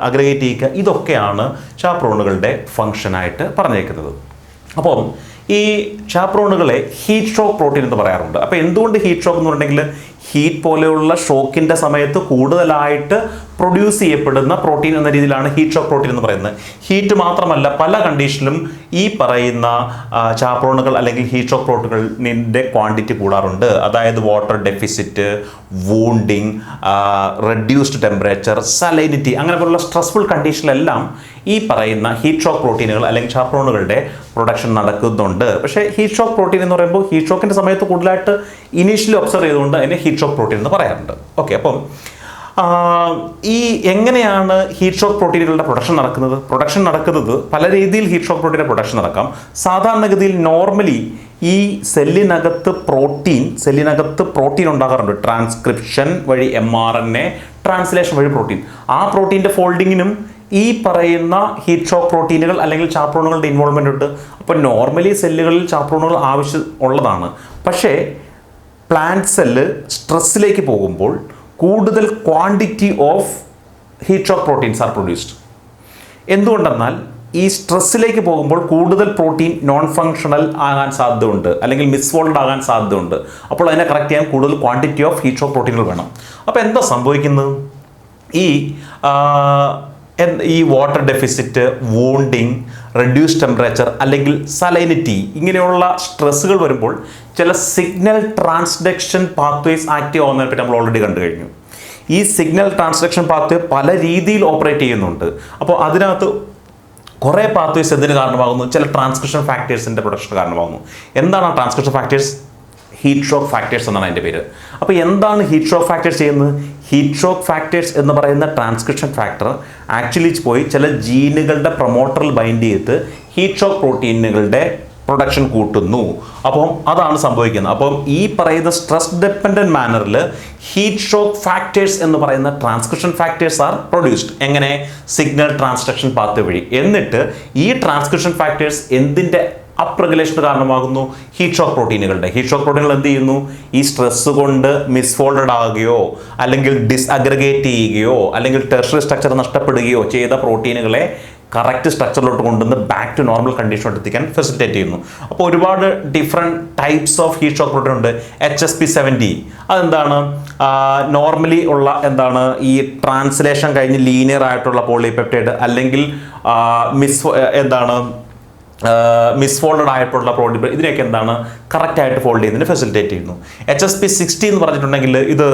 അഗ്രഗേറ്റ് ചെയ്യുക. ഇതൊക്കെയാണ് ചാപ്രോണുകളുടെ ഫംഗ്ഷനായിട്ട് പറഞ്ഞേക്കുന്നത്. അപ്പം ഈ ചാപ്രോണുകളെ ഹീറ്റ് ഷോക്ക് പ്രോട്ടീൻ എന്ന് പറയാറുണ്ട്. അപ്പോൾ എന്തുകൊണ്ട് ഹീറ്റ് ഷോക്ക് എന്ന് പറഞ്ഞിട്ടുണ്ടെങ്കിൽ ഹീറ്റ് പോലെയുള്ള ഷോക്കിൻ്റെ സമയത്ത് കൂടുതലായിട്ട് പ്രൊഡ്യൂസ് ചെയ്യപ്പെടുന്ന പ്രോട്ടീൻ എന്ന രീതിയിലാണ് ഹീറ്റ് ഷോക്ക് പ്രോട്ടീൻ എന്ന് പറയുന്നത്. ഹീറ്റ് മാത്രമല്ല പല കണ്ടീഷനിലും ഈ പറയുന്ന ചാപ്രോണുകൾ അല്ലെങ്കിൽ ഹീറ്റ് ഷോക്ക് പ്രോട്ടീനുകളുടെ ക്വാണ്ടിറ്റി കൂടാറുണ്ട്. അതായത് water deficit, വൂണ്ടിങ്, reduced temperature, salinity അങ്ങനെ പോലുള്ള സ്ട്രെസ്ഫുൾ കണ്ടീഷനിലെല്ലാം ഈ പറയുന്ന ഹീറ്റ് ഷോക്ക് പ്രോട്ടീനുകൾ അല്ലെങ്കിൽ ചാപ്രോണുകളുടെ പ്രൊഡക്ഷൻ നടക്കുന്നുണ്ട്. പക്ഷേ ഹീറ്റ് ഷോക്ക് പ്രോട്ടീൻ എന്ന് പറയുമ്പോൾ ഹീറ്റ് ഷോക്കിൻ്റെ സമയത്ത് കൂടുതലായിട്ട് ഇനീഷ്യലി ഒബ്സർവ് ചെയ്തുകൊണ്ട് അതിനെ ഹീറ്റ് ഷോക്ക് പ്രോട്ടീൻ എന്ന് പറയാറുണ്ട്. ഓക്കെ, അപ്പം ഈ എങ്ങനെയാണ് ഹീറ്റ് ഷോക്ക് പ്രോട്ടീനുകളുടെ പ്രൊഡക്ഷൻ നടക്കുന്നത് പല രീതിയിൽ ഹീറ്റ് ഷോക്ക് പ്രോട്ടീൻ്റെ പ്രൊഡക്ഷൻ നടക്കാം. സാധാരണഗതിയിൽ നോർമലി ഈ സെല്ലിനകത്ത് പ്രോട്ടീൻ ഉണ്ടാകാറുണ്ട്. ട്രാൻസ്ക്രിപ്ഷൻ വഴി mRNA, ട്രാൻസ്ലേഷൻ വഴി പ്രോട്ടീൻ. ആ പ്രോട്ടീൻ്റെ ഫോൾഡിങ്ങിനും ഈ പറയുന്ന ഹീറ്റ് ഷോക്ക് പ്രോട്ടീനുകൾ അല്ലെങ്കിൽ ചാപ്രോണുകളുടെ ഇൻവോൾവ്മെൻ്റ് ഉണ്ട്. അപ്പോൾ നോർമലി സെല്ലുകളിൽ ചാപ്രോണുകൾ ആവശ്യം ഉള്ളതാണ്. പക്ഷേ പ്ലാന്റ് സെല്ല് സ്ട്രെസ്സിലേക്ക് പോകുമ്പോൾ കൂടുതൽ quantity of heat shock proteins are produced. എന്തുകൊണ്ടെന്നാൽ ഈ സ്ട്രെസ്സിലേക്ക് പോകുമ്പോൾ കൂടുതൽ പ്രോട്ടീൻ നോൺ ഫങ്ഷണൽ ആകാൻ സാധ്യതയുണ്ട് അല്ലെങ്കിൽ മിസ്ഫോൾഡ് ആകാൻ സാധ്യതയുണ്ട്. അപ്പോൾ അതിനെ കറക്റ്റ് ചെയ്യാൻ കൂടുതൽ ക്വാണ്ടിറ്റി ഓഫ് ഹീറ്റ് ഷോക്ക് പ്രോട്ടീനുകൾ വേണം. അപ്പോൾ എന്താ സംഭവിക്കുന്നത്? ഈ വാട്ടർ ഡെഫിസിറ്റ്, വൂണ്ടിങ്, റെഡ്യൂസ് ടെമ്പറേച്ചർ അല്ലെങ്കിൽ സലൈനിറ്റി ഇങ്ങനെയുള്ള സ്ട്രെസ്സുകൾ വരുമ്പോൾ ചില സിഗ്നൽ ട്രാൻസ്ഡക്ഷൻ പാത്വേസ് ആക്റ്റീവ് ആവുന്നതിനെ പറ്റി നമ്മൾ ഓൾറെഡി കണ്ടു കഴിഞ്ഞു. ഈ സിഗ്നൽ ട്രാൻസ്ഡക്ഷൻ പാത്വേ പല രീതിയിൽ ഓപ്പറേറ്റ് ചെയ്യുന്നുണ്ട്. അപ്പോൾ അതിനകത്ത് കുറേ പാത്വേസ് എന്തിന് കാരണമാകുന്നു? ചില ട്രാൻസ്ക്രിപ്ഷൻ ഫാക്ടേഴ്സിൻ്റെ പ്രൊഡക്ഷൻ കാരണമാകുന്നു. എന്താണ് ആ transcription factors? Heat shock factors എന്നാണ് അതിൻ്റെ പേര്. അപ്പോൾ എന്താണ് ഹീറ്റ് ഷോക്ക് ഫാക്ടേഴ്സ് ചെയ്യുന്നത്? ഹീറ്റ് ഷോക്ക് ഫാക്ടേഴ്സ് എന്ന് പറയുന്ന ട്രാൻസ്ക്രിപ്ഷൻ ഫാക്ടർ ആക്ച്വലി പോയി ചില ജീനുകളുടെ പ്രൊമോട്ടറിൽ ബൈൻഡ് ചെയ്ത് ഹീറ്റ് ഷോക്ക് പ്രോട്ടീനുകളുടെ പ്രൊഡക്ഷൻ കൂട്ടുന്നു. അപ്പം അതാണ് സംഭവിക്കുന്നത്. അപ്പം ഈ പറയുന്ന സ്ട്രെസ് ഡിപ്പെൻഡൻറ്റ് മാനറിൽ ഹീറ്റ് ഷോക്ക് ഫാക്ടേഴ്സ് എന്ന് പറയുന്ന ട്രാൻസ്ക്രിപ്ഷൻ ഫാക്ടേഴ്സ് ആർ പ്രൊഡ്യൂസ്ഡ്. എങ്ങനെ? സിഗ്നൽ ട്രാൻസ്ഡക്ഷൻ പാത്ത് വഴി. എന്നിട്ട് ഈ ട്രാൻസ്ക്രിപ്ഷൻ ഫാക്ടേഴ്സ് എന്തിൻ്റെ അപ്പ് റെഗുലേഷന് കാരണമാകുന്നു? ഹീറ്റ് ഷോക്ക് പ്രോട്ടീനുകളുടെ. ഹീറ്റ് ഷോക്ക് പ്രോട്ടീനുകൾ എന്ത് ചെയ്യുന്നു? ഈ സ്ട്രെസ് കൊണ്ട് മിസ്ഫോൾഡഡ് ആകുകയോ അല്ലെങ്കിൽ ഡിസ്അഗ്രഗേറ്റ് ചെയ്യുകയോ അല്ലെങ്കിൽ ടെർഷറി സ്ട്രക്ചർ നഷ്ടപ്പെടുകയോ ചെയ്ത പ്രോട്ടീനുകളെ കറക്റ്റ് സ്ട്രക്ചറിലോട്ട് കൊണ്ടുവന്ന് ബാക്ക് ടു നോർമൽ കണ്ടീഷനോട്ട് എത്തിക്കാൻ ഫെസിലിറ്റേറ്റ് ചെയ്യുന്നു. അപ്പോൾ ഒരുപാട് different types of heat shock protein ഉണ്ട്. HSP70 അതെന്താണ്? നോർമലി ഉള്ള എന്താണ് ഈ ട്രാൻസ്ലേഷൻ കഴിഞ്ഞ് ലീനിയർ ആയിട്ടുള്ള പോളിപെപ്റ്റൈഡ് അല്ലെങ്കിൽ മിസ്ഫോൾഡഡ് ആയിട്ടുള്ള പ്രോട്ടീൻ ഇതിനെയൊക്കെ എന്താണ് കറക്റ്റായിട്ട് ഫോൾഡ് ചെയ്യുന്നതിന് ഫെസിലിറ്റേറ്റ് ചെയ്യുന്നു. HSP60 എന്ന് പറഞ്ഞിട്ടുണ്ടെങ്കിൽ ഇത്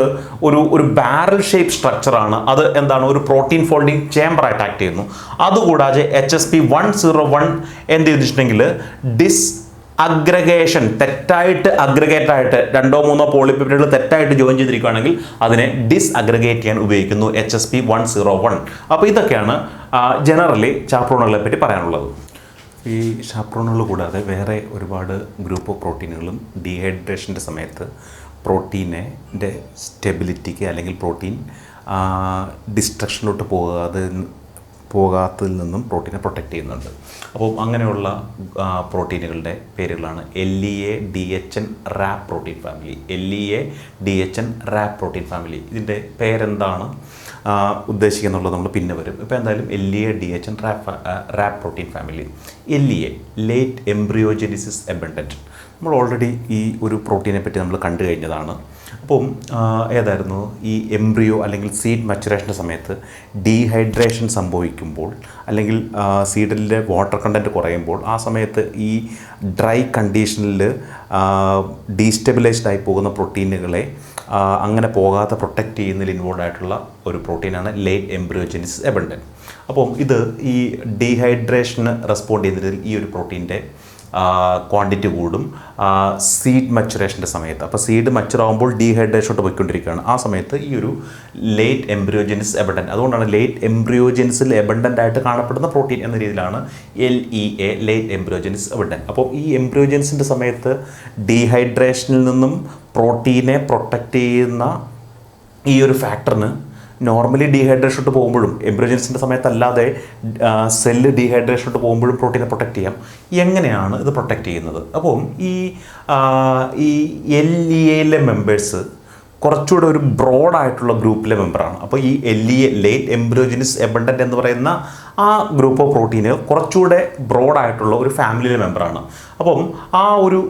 ഒരു ബാരൽ ഷേപ്പ് സ്ട്രക്ചറാണ്. അത് എന്താണ്? ഒരു പ്രോട്ടീൻ ഫോൾഡിങ് ചേംബറായിട്ട് ആക്ട് ചെയ്യുന്നു. അതുകൂടാതെ HSP101 എന്ത് ചെയ്തിട്ടുണ്ടെങ്കിൽ അഗ്രഗേഷൻ തെറ്റായിട്ട് അഗ്രഗേറ്റ് ആയിട്ട് 2-3 പോളിപെപ്റ്റൈഡുകൾ തെറ്റായിട്ട് ജോയിൻ ചെയ്തിരിക്കുകയാണെങ്കിൽ അതിനെ ഡിസ്അഗ്രഗേറ്റ് ചെയ്യാൻ ഉപയോഗിക്കുന്നു HSP101. അപ്പോൾ ഇതൊക്കെയാണ് ജനറലി ചാപ്രോണുകളെ പറ്റി പറയാനുള്ളത്. ഈ ചാപ്രോണുകൾ കൂടാതെ വേറെ ഒരുപാട് ഗ്രൂപ്പ് ഓഫ് പ്രോട്ടീനുകളും ഡീഹൈഡ്രേഷൻ്റെ സമയത്ത് പ്രോട്ടീനിൻ്റെ സ്റ്റെബിലിറ്റിക്ക് അല്ലെങ്കിൽ പ്രോട്ടീൻ ഡിസ്ട്രക്ഷനിലോട്ട് പോകാതെ പോകാത്തതിൽ നിന്നും പ്രോട്ടീനെ പ്രൊട്ടക്റ്റ് ചെയ്യുന്നുണ്ട്. അപ്പോൾ അങ്ങനെയുള്ള പ്രോട്ടീനുകളുടെ പേരുകളാണ് LEA-DHN RAB protein family. LEA-DHN RAB protein family. ഇതിൻ്റെ പേരെന്താണ് ഉദ്ദേശിക്കുന്നുള്ളത് നമ്മൾ പിന്നെ വരും. ഇപ്പോൾ എന്തായാലും LEA-DHN RAB protein family. LEA late embryogenesis abundant. നമ്മൾ ഓൾറെഡി ഈ ഒരു പ്രോട്ടീനെ പറ്റി നമ്മൾ കണ്ടു കഴിഞ്ഞതാണ്. അപ്പം ഏതായിരുന്നു ഈ എംബ്രിയോ അല്ലെങ്കിൽ സീഡ് മച്ചുറേഷൻ്റെ സമയത്ത് ഡീഹൈഡ്രേഷൻ സംഭവിക്കുമ്പോൾ അല്ലെങ്കിൽ സീഡിലെ വാട്ടർ കണ്ടൻറ്റ് കുറയുമ്പോൾ ആ സമയത്ത് ഈ ഡ്രൈ കണ്ടീഷനിൽ ഡീസ്റ്റെബിലൈസ്ഡ് ആയി പോകുന്ന പ്രോട്ടീനുകളെ അങ്ങനെ പോകാതെ പ്രൊട്ടക്റ്റ് ചെയ്യുന്നതിൽ ഇൻവോൾവ് ആയിട്ടുള്ള ഒരു പ്രോട്ടീനാണ് ലേറ്റ് എംബ്രിയോജെനിസിസ് എബണ്ടൻറ്റ്. അപ്പം ഇത് ഈ ഡീഹൈഡ്രേഷന് റെസ്പോണ്ട് ചെയ്യുന്നതിൽ ഈ ഒരു പ്രോട്ടീൻ്റെ ക്വാണ്ടിറ്റി കൂടും സീഡ് മച്ചുറേഷൻ്റെ സമയത്ത്. അപ്പോൾ സീഡ് മച്ചുറാകുമ്പോൾ ഡീഹൈഡ്രേഷനോട്ട് പോയിക്കൊണ്ടിരിക്കുകയാണ്. ആ സമയത്ത് ഈ ഒരു ലേറ്റ് എംബ്രിയോജെനിസിസ് എബണ്ടൻറ്റ്, അതുകൊണ്ടാണ് ലേറ്റ് എംബ്രിയോജെനിസിൽ എബണ്ടൻ്റ് ആയിട്ട് കാണപ്പെടുന്ന പ്രോട്ടീൻ എന്ന രീതിയിലാണ് LEA ലേറ്റ് എംബ്രിയോജെനിസിസ് എബണ്ടൻറ്റ്. അപ്പോൾ ഈ എംബ്രിയോജെനിസിൻ്റെ സമയത്ത് ഡീഹൈഡ്രേഷനിൽ നിന്നും പ്രോട്ടീനെ പ്രൊട്ടക്റ്റ് ചെയ്യുന്ന ഈ ഒരു ഫാക്ടറിന് നോർമലി ഡീഹൈഡ്രേഷനോട്ട് പോകുമ്പോഴും എംബ്രിയോജെനിസിൻ്റെ സമയത്തല്ലാതെ സെല്ല് ഡീഹൈഡ്രേഷനോട്ട് പോകുമ്പോഴും പ്രോട്ടീനെ പ്രൊട്ടക്റ്റ് ചെയ്യാം. എങ്ങനെയാണ് ഇത് പ്രൊട്ടക്റ്റ് ചെയ്യുന്നത്? അപ്പം ഈ LEA മെമ്പേഴ്സ് കുറച്ചുകൂടെ ഒരു ബ്രോഡായിട്ടുള്ള ഗ്രൂപ്പിലെ മെമ്പറാണ്. അപ്പോൾ ഈ LEA ലേറ്റ് എംബ്രിയോജെനിസിസ് എബണ്ടൻറ്റ് എന്ന് പറയുന്ന ആ ഗ്രൂപ്പ് ഓഫ് പ്രോട്ടീന് കുറച്ചുകൂടെ ബ്രോഡായിട്ടുള്ള ഒരു ഫാമിലിയിലെ മെമ്പറാണ്. അപ്പം ആ ഒരു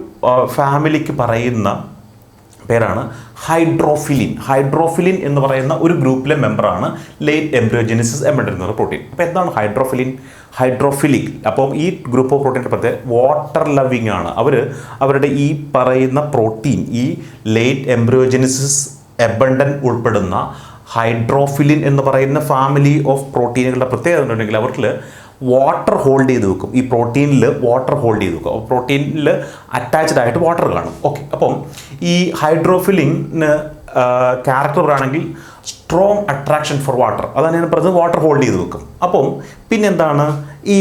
ഫാമിലിക്ക് പറയുന്ന പേരാണ് ഹൈഡ്രോഫിലിൻ. ഹൈഡ്രോഫിലിൻ എന്ന് പറയുന്ന ഒരു ഗ്രൂപ്പിലെ മെമ്പറാണ് ലേറ്റ് എംബ്രിയോജെനിസിസ് എബണ്ടൻറ്റ് എന്ന പ്രോട്ടീൻ. അപ്പോൾ എന്താണ് ഹൈഡ്രോഫിലിൻ? ഹൈഡ്രോഫിലിക്. അപ്പം ഈ ഗ്രൂപ്പ് ഓഫ് പ്രോട്ടീൻ്റെ പ്രത്യേകത വാട്ടർ ലവിങ് ആണ്. അവരുടെ ഈ പറയുന്ന പ്രോട്ടീൻ ഈ ലേറ്റ് എംബ്രിയോജെനിസിസ് എബണ്ടൻറ്റ് ഉൾപ്പെടുന്ന ഹൈഡ്രോഫിലിൻ എന്ന് പറയുന്ന ഫാമിലി ഓഫ് പ്രോട്ടീനുകളുടെ പ്രത്യേകത ഉണ്ടെങ്കിൽ അവർക്ക് വാട്ടർ ഹോൾഡ് ചെയ്ത് വെക്കും. ഈ പ്രോട്ടീനിൽ വാട്ടർ ഹോൾഡ് ചെയ്ത് വെക്കും. പ്രോട്ടീനിൽ അറ്റാച്ച്ഡ് ആയിട്ട് വാട്ടർ കാണും. ഓക്കെ, അപ്പം ഈ ഹൈഡ്രോഫിലിന് ക്യാരക്ടർ പറയുകയാണെങ്കിൽ സ്ട്രോങ് അട്രാക്ഷൻ ഫോർ വാട്ടർ, അതാണ് ഞാൻ പറഞ്ഞത്, വാട്ടർ ഹോൾഡ് ചെയ്ത് വെക്കും. അപ്പം പിന്നെന്താണ് ഈ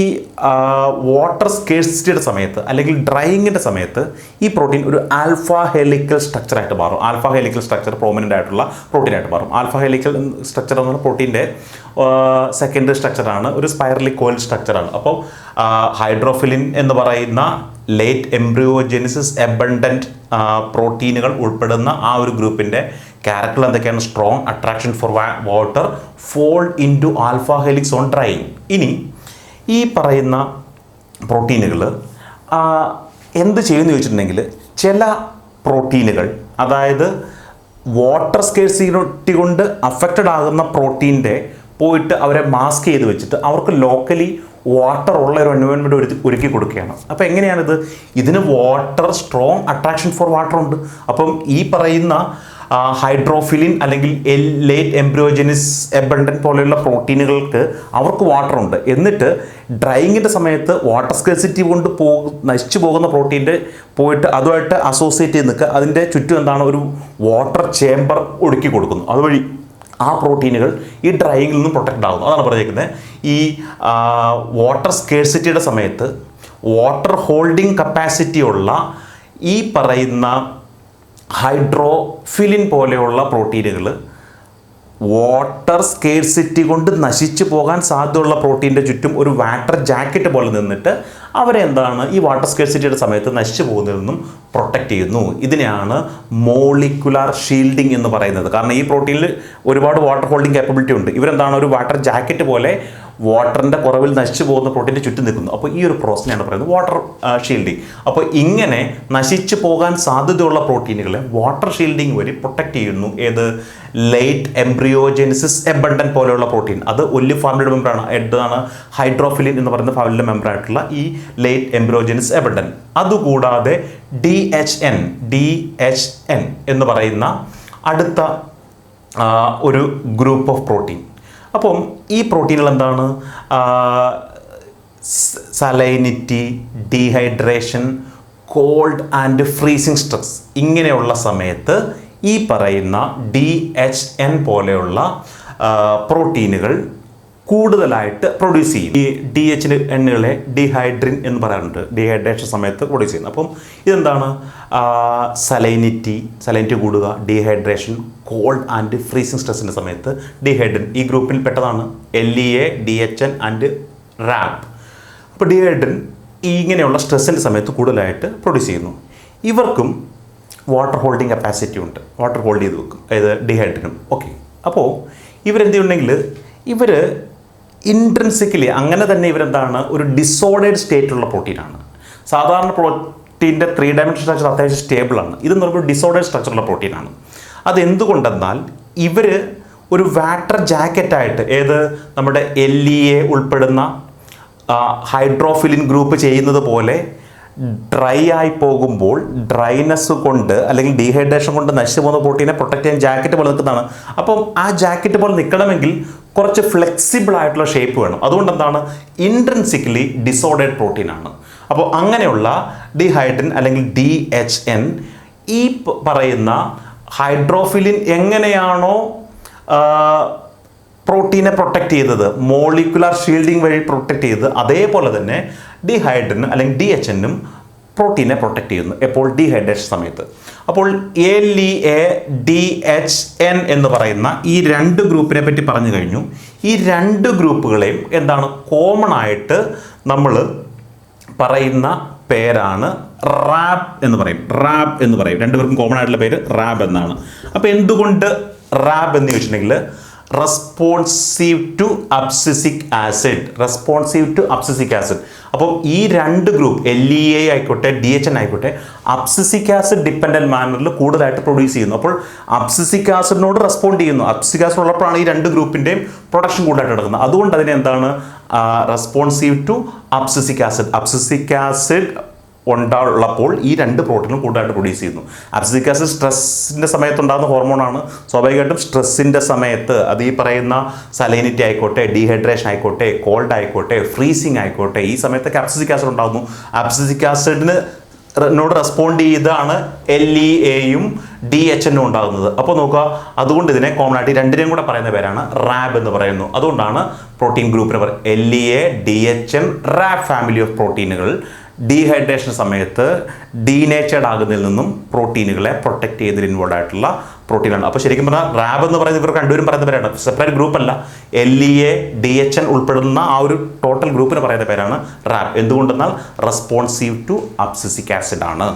വാട്ടർ സ്കേഴ്സിറ്റിയുടെ സമയത്ത് അല്ലെങ്കിൽ ഡ്രൈയിങ്ങിൻ്റെ സമയത്ത് ഈ പ്രോട്ടീൻ ഒരു ആൽഫ ഹെലിക്കൽ സ്ട്രക്ചറായിട്ട് മാറും. ആൽഫ ഹെലിക്കൽ സ്ട്രക്ചർ പ്രോമിനൻ്റ് ആയിട്ടുള്ള പ്രോട്ടീനായിട്ട് മാറും. ആൽഫ ഹെലിക്കൽ സ്ട്രക്ചർ എന്ന് പറഞ്ഞാൽ പ്രോട്ടീൻ്റെ സെക്കൻഡറി സ്ട്രക്ചറാണ്, ഒരു സ്പൈറലി കോയിൽ സ്ട്രക്ചറാണ്. അപ്പോൾ ഹൈഡ്രോഫിലിൻ എന്ന് പറയുന്ന ലേറ്റ് എംബ്രിയോജെനിസിസ് എബണ്ടൻറ്റ് പ്രോട്ടീനുകൾ ഉൾപ്പെടുന്ന ആ ഒരു ഗ്രൂപ്പിൻ്റെ ക്യാരക്ടർ എന്തൊക്കെയാണ്? Strong attraction for water, fold into alpha helix on drying. ഇനി ഈ പറയുന്ന പ്രോട്ടീനുകൾ എന്ത് ചെയ്യുമെന്ന് ചോദിച്ചിട്ടുണ്ടെങ്കിൽ ചില പ്രോട്ടീനുകൾ, അതായത് വാട്ടർ സ്കേഴ്സിറ്റി കൊണ്ട് അഫക്റ്റഡ് ആകുന്ന പ്രോട്ടീൻ്റെ പോയിട്ട് അവരെ മാസ്ക് ചെയ്ത് വെച്ചിട്ട് അവർക്ക് ലോക്കലി വാട്ടർ ഉള്ള ഒരു എൻവയോൺമെൻറ്റ് ഒരുക്കി കൊടുക്കുകയാണ്. അപ്പോൾ എങ്ങനെയാണിത്? ഇതിന് water strong attraction for water ഉണ്ട്. അപ്പം ഈ പറയുന്ന ഹൈഡ്രോഫിലിൻ അല്ലെങ്കിൽ ലേറ്റ് എംബ്രിയോജെനിസിസ് എബണ്ടൻറ്റ് പോലെയുള്ള പ്രോട്ടീനുകൾക്ക് അവർക്ക് വാട്ടർ ഉണ്ട്. എന്നിട്ട് ഡ്രൈയിങ്ങിൻ്റെ സമയത്ത് വാട്ടർ സ്കേഴ്സിറ്റി കൊണ്ട് നശിച്ചു പോകുന്ന പ്രോട്ടീൻ്റെ പോയിട്ട് അതുമായിട്ട് അസോസിയേറ്റ് ചെയ്ത് നിൽക്കുക. അതിൻ്റെ ചുറ്റും എന്താണ് ഒരു വാട്ടർ ചേംബർ ഒടുക്കി കൊടുക്കുന്നു. അതുവഴി ആ പ്രോട്ടീനുകൾ ഈ ഡ്രൈയിങ്ങിൽ നിന്നും പ്രൊട്ടക്റ്റ് ആകുന്നു. അതാണ് പറഞ്ഞിരിക്കുന്നത്. ഈ വാട്ടർ സ്കേഴ്സിറ്റിയുടെ സമയത്ത് വാട്ടർ ഹോൾഡിംഗ് കപ്പാസിറ്റി ഉള്ള ഈ പറയുന്ന ഹൈഡ്രോഫിലിൻ പോലെയുള്ള പ്രോട്ടീനുകൾ വാട്ടർ സ്കേഴ്സിറ്റി കൊണ്ട് നശിച്ചു പോകാൻ സാധ്യതയുള്ള പ്രോട്ടീൻ്റെ ചുറ്റും ഒരു വാട്ടർ ജാക്കറ്റ് പോലെ നിന്നിട്ട് അവരെ എന്താണ് ഈ വാട്ടർ സ്കേഴ്സിറ്റിയുടെ സമയത്ത് നശിച്ചു പോകുന്നതിൽ നിന്നും പ്രൊട്ടക്റ്റ് ചെയ്യുന്നു. ഇതിനെയാണ് മോളിക്കുലാർ ഷീൽഡിംഗ് എന്ന് പറയുന്നത്. കാരണം ഈ പ്രോട്ടീനിൽ ഒരുപാട് വാട്ടർ ഹോൾഡിംഗ് കേപ്പബിലിറ്റി ഉണ്ട്. ഇവരെന്താണ് ഒരു വാട്ടർ ജാക്കറ്റ് പോലെ വാട്ടറിൻ്റെ കുറവിൽ നശിച്ചു പോകുന്ന പ്രോട്ടീൻ്റെ ചുറ്റും നിൽക്കുന്നു. അപ്പോൾ ഈ ഒരു പ്രോസസ്സിനെയാണ് പറയുന്നത് വാട്ടർ ഷീൽഡിങ്. അപ്പോൾ ഇങ്ങനെ നശിച്ചു പോകാൻ സാധ്യതയുള്ള പ്രോട്ടീനുകളെ വാട്ടർ ഷീൽഡിങ് വഴി പ്രൊട്ടക്റ്റ് ചെയ്യുന്നു. ഏത്? ലേറ്റ് എംബ്രിയോജെനിസിസ് എബണ്ടൻറ്റ് പോലെയുള്ള പ്രോട്ടീൻ. അത് ഒലിവ് ഫാമിലിയുടെ മെമ്പറാണ്. എന്താണ്? ഹൈഡ്രോഫിലിൻ എന്ന് പറയുന്ന ഫാമിലിയുടെ മെമ്പറായിട്ടുള്ള ഈ ലേറ്റ് എംബ്രിയോജെനിസിസ് എബണ്ടൻറ്റ്. അതുകൂടാതെ DHN എന്ന് പറയുന്ന അടുത്ത ഒരു ഗ്രൂപ്പ് ഓഫ് പ്രോട്ടീൻ. അപ്പം ഈ പ്രോട്ടീനുകൾ എന്താണ്? Salinity, dehydration, cold and freezing stress, ഇങ്ങനെയുള്ള സമയത്ത് ഈ പറയുന്ന DHN പോലെയുള്ള പ്രോട്ടീനുകൾ കൂടുതലായിട്ട് പ്രൊഡ്യൂസ് ചെയ്യും. ഈ ഡി എച്ച് എണ്ണുകളെ ഡീഹൈഡ്രിൻ എന്ന് പറയാറുണ്ട്, ഡീഹൈഡ്രേഷൻ സമയത്ത് പ്രൊഡ്യൂസ് ചെയ്യുന്നത്. അപ്പം ഇതെന്താണ്, സലൈനിറ്റി കൂടുക, ഡീഹൈഡ്രേഷൻ, കോൾഡ് ആൻഡ് ഫ്രീസിങ് സ്ട്രെസ്സിൻ്റെ സമയത്ത് ഡീഹൈഡ്രിൻ ഈ ഗ്രൂപ്പിൽ പെട്ടതാണ് LEA, DHN ആൻഡ് റാബ്. അപ്പോൾ ഡീഹൈഡ്രിൻ ഇങ്ങനെയുള്ള സ്ട്രെസ്സിൻ്റെ സമയത്ത് കൂടുതലായിട്ട് പ്രൊഡ്യൂസ് ചെയ്യുന്നു. ഇവർക്കും വാട്ടർ ഹോൾഡിങ് കപ്പാസിറ്റി ഉണ്ട്, വാട്ടർ ഹോൾഡ് ചെയ്ത് വെക്കും, അതായത് ഡീഹൈഡ്രിനും. ഓക്കെ, അപ്പോൾ ഇവരെന്ത് ചെയ്യുന്നുണ്ടെങ്കിൽ ഇവർ ഇൻട്രൻസിക്കലി അങ്ങനെ തന്നെ ഇവരെന്താണ്, ഒരു ഡിസോർഡേഡ് സ്റ്റേറ്റിലുള്ള പ്രോട്ടീനാണ്. സാധാരണ പ്രോട്ടീൻ്റെ 3 ഡയമെൻഷൻ സ്ട്രക്ചർ അത്യാവശ്യം സ്റ്റേബിളാണ്. ഇതെന്ന് പറയുമ്പോൾ ഡിസോർഡേഡ് സ്ട്രക്ചറുള്ള പ്രോട്ടീനാണ്. അതെന്തുകൊണ്ടെന്നാൽ ഇവർ ഒരു വാട്ടർ ജാക്കറ്റായിട്ട്, ഏത് നമ്മുടെ LEA ഉൾപ്പെടുന്ന ഹൈഡ്രോഫിലിൻ ഗ്രൂപ്പ് ചെയ്യുന്നത് പോലെ ഡ്രൈ ആയി പോകുമ്പോൾ ഡ്രൈനെസ് കൊണ്ട് അല്ലെങ്കിൽ ഡീഹൈഡ്രേഷൻ കൊണ്ട് നശിച്ചു പോകുന്ന പ്രോട്ടീനെ പ്രൊട്ടക്ട് ചെയ്യാൻ ജാക്കറ്റ് പോലെ നിൽക്കുന്നതാണ്. അപ്പം ആ ജാക്കറ്റ് പോലെ നിൽക്കണമെങ്കിൽ കുറച്ച് ഫ്ലെക്സിബിൾ ആയിട്ടുള്ള ഷേപ്പ് വേണം. അതുകൊണ്ട് എന്താണ്, ഇൻട്രൻസിക്കലി ഡിസോർഡേഡ് പ്രോട്ടീനാണ്. അപ്പോൾ അങ്ങനെയുള്ള ഡീഹൈഡ്രിൻ അല്ലെങ്കിൽ DHN ഈ പറയുന്ന ഹൈഡ്രോഫിലിൻ എങ്ങനെയാണോ പ്രോട്ടീനെ പ്രൊട്ടക്ട് ചെയ്തത്, മോളിക്കുലാർ ഷീൽഡിങ് വഴി പ്രൊട്ടക്ട് ചെയ്തത്, അതേപോലെ തന്നെ ഡീഹൈഡ്രിനും അല്ലെങ്കിൽ DHNനും പ്രോട്ടീനെ പ്രൊട്ടക്ട് ചെയ്യുന്നു. എപ്പോൾ, ഡീഹൈഡ്രേഷൻ സമയത്ത്. അപ്പോൾ LEA, DHN എന്ന് പറയുന്ന ഈ 2 ഗ്രൂപ്പിനെ പറ്റി പറഞ്ഞു കഴിഞ്ഞു. ഈ 2 ഗ്രൂപ്പുകളെയും എന്താണ് കോമൺ ആയിട്ട് നമ്മൾ പറയുന്ന പേരാണ് റാബ് എന്ന് പറയും. റാബ് എന്ന് പറയും, 2 പേർക്കും കോമൺ ആയിട്ടുള്ള പേര് റാബ് എന്നാണ്. അപ്പോൾ എന്തുകൊണ്ട് റാബ് എന്ന് ചോദിച്ചിട്ടുണ്ടെങ്കിൽ റെസ്പോൺസീവ് ടു അബ്സിസിക് ആസിഡ്, അപ്പോൾ ഈ 2 ഗ്രൂപ്പ് LEA ആയിക്കോട്ടെ DHN ആയിക്കോട്ടെ അബ്സിസിക് ആസിഡ് ഡിപ്പെൻഡൻറ്റ് മാനറിൽ കൂടുതലായിട്ട് പ്രൊഡ്യൂസ് ചെയ്യുന്നു. അപ്പോൾ അബ്സിസിക് ആസിഡിനോട് റെസ്പോണ്ട് ചെയ്യുന്നു. അബ്സിസിക് ആസിഡ് ഉള്ളപ്പോഴാണ് ഈ 2 ഗ്രൂപ്പിൻ്റെയും പ്രൊഡക്ഷൻ കൂടുതലായിട്ട് നടക്കുന്നത്. അതുകൊണ്ട് അതിനെ എന്താണ്, റെസ്പോൺസീവ് ടു അബ്സിസിക് ആസിഡ് ഉണ്ടാവുള്ളപ്പോൾ ഈ 2 പ്രോട്ടീനും കൂടുതലായിട്ട് പ്രൊഡ്യൂസ് ചെയ്യുന്നു. അബ്സിസിക് ആസിഡ് സ്ട്രെസ്സിൻ്റെ സമയത്തുണ്ടാകുന്ന ഹോർമോണാണ്. സ്വാഭാവികമായിട്ടും സ്ട്രെസ്സിൻ്റെ സമയത്ത് അത് ഈ പറയുന്ന സലൈനിറ്റി ആയിക്കോട്ടെ, ഡീഹൈഡ്രേഷൻ ആയിക്കോട്ടെ, കോൾഡ് ആയിക്കോട്ടെ, ഫ്രീസിങ് ആയിക്കോട്ടെ, ഈ സമയത്തൊക്കെ അബ്സിസിക് ആസിഡ് ഉണ്ടാകുന്നു. അബ്സിസിക് ആസിഡിന് നോട് റെസ്പോണ്ട് ചെയ്താണ് LEAയും DHNനും ഉണ്ടാകുന്നത്. അപ്പോൾ നോക്കുക, അതുകൊണ്ട് ഇതിനെ കോമൺ ആയിട്ട് 2നെയും കൂടെ പറയുന്ന പേരാണ് റാബ് എന്ന് പറയുന്നു. അതുകൊണ്ടാണ് പ്രോട്ടീൻ ഗ്രൂപ്പിന് LEA, DHN, റാബ് ഫാമിലി ഓഫ് പ്രോട്ടീനുകൾ ഡീഹൈഡ്രേഷൻ സമയത്ത് ഡീനേച്ചേർഡ് ആകുന്നതിൽ നിന്നും പ്രോട്ടീനുകളെ പ്രൊട്ടക്ട് ചെയ്തതിൽ ഇൻവോൾവ് ആയിട്ടുള്ള പ്രോട്ടീനാണ്. അപ്പോൾ ശരിക്കും പറഞ്ഞാൽ റാബ് എന്ന് പറയുന്നത് ഇവർ 2 പേരും പറയുന്ന പേരാണ്, സെപ്പറേറ്റ് ഗ്രൂപ്പ് അല്ല. LEA, DHN ഉൾപ്പെടുന്ന ആ ഒരു ടോട്ടൽ ഗ്രൂപ്പിന് പറയുന്ന പേരാണ് റാബ്. എന്തുകൊണ്ടെന്നാൽ റെസ്പോൺസീവ് ടു അബ്സിസിക് ആസിഡ് ആണ്.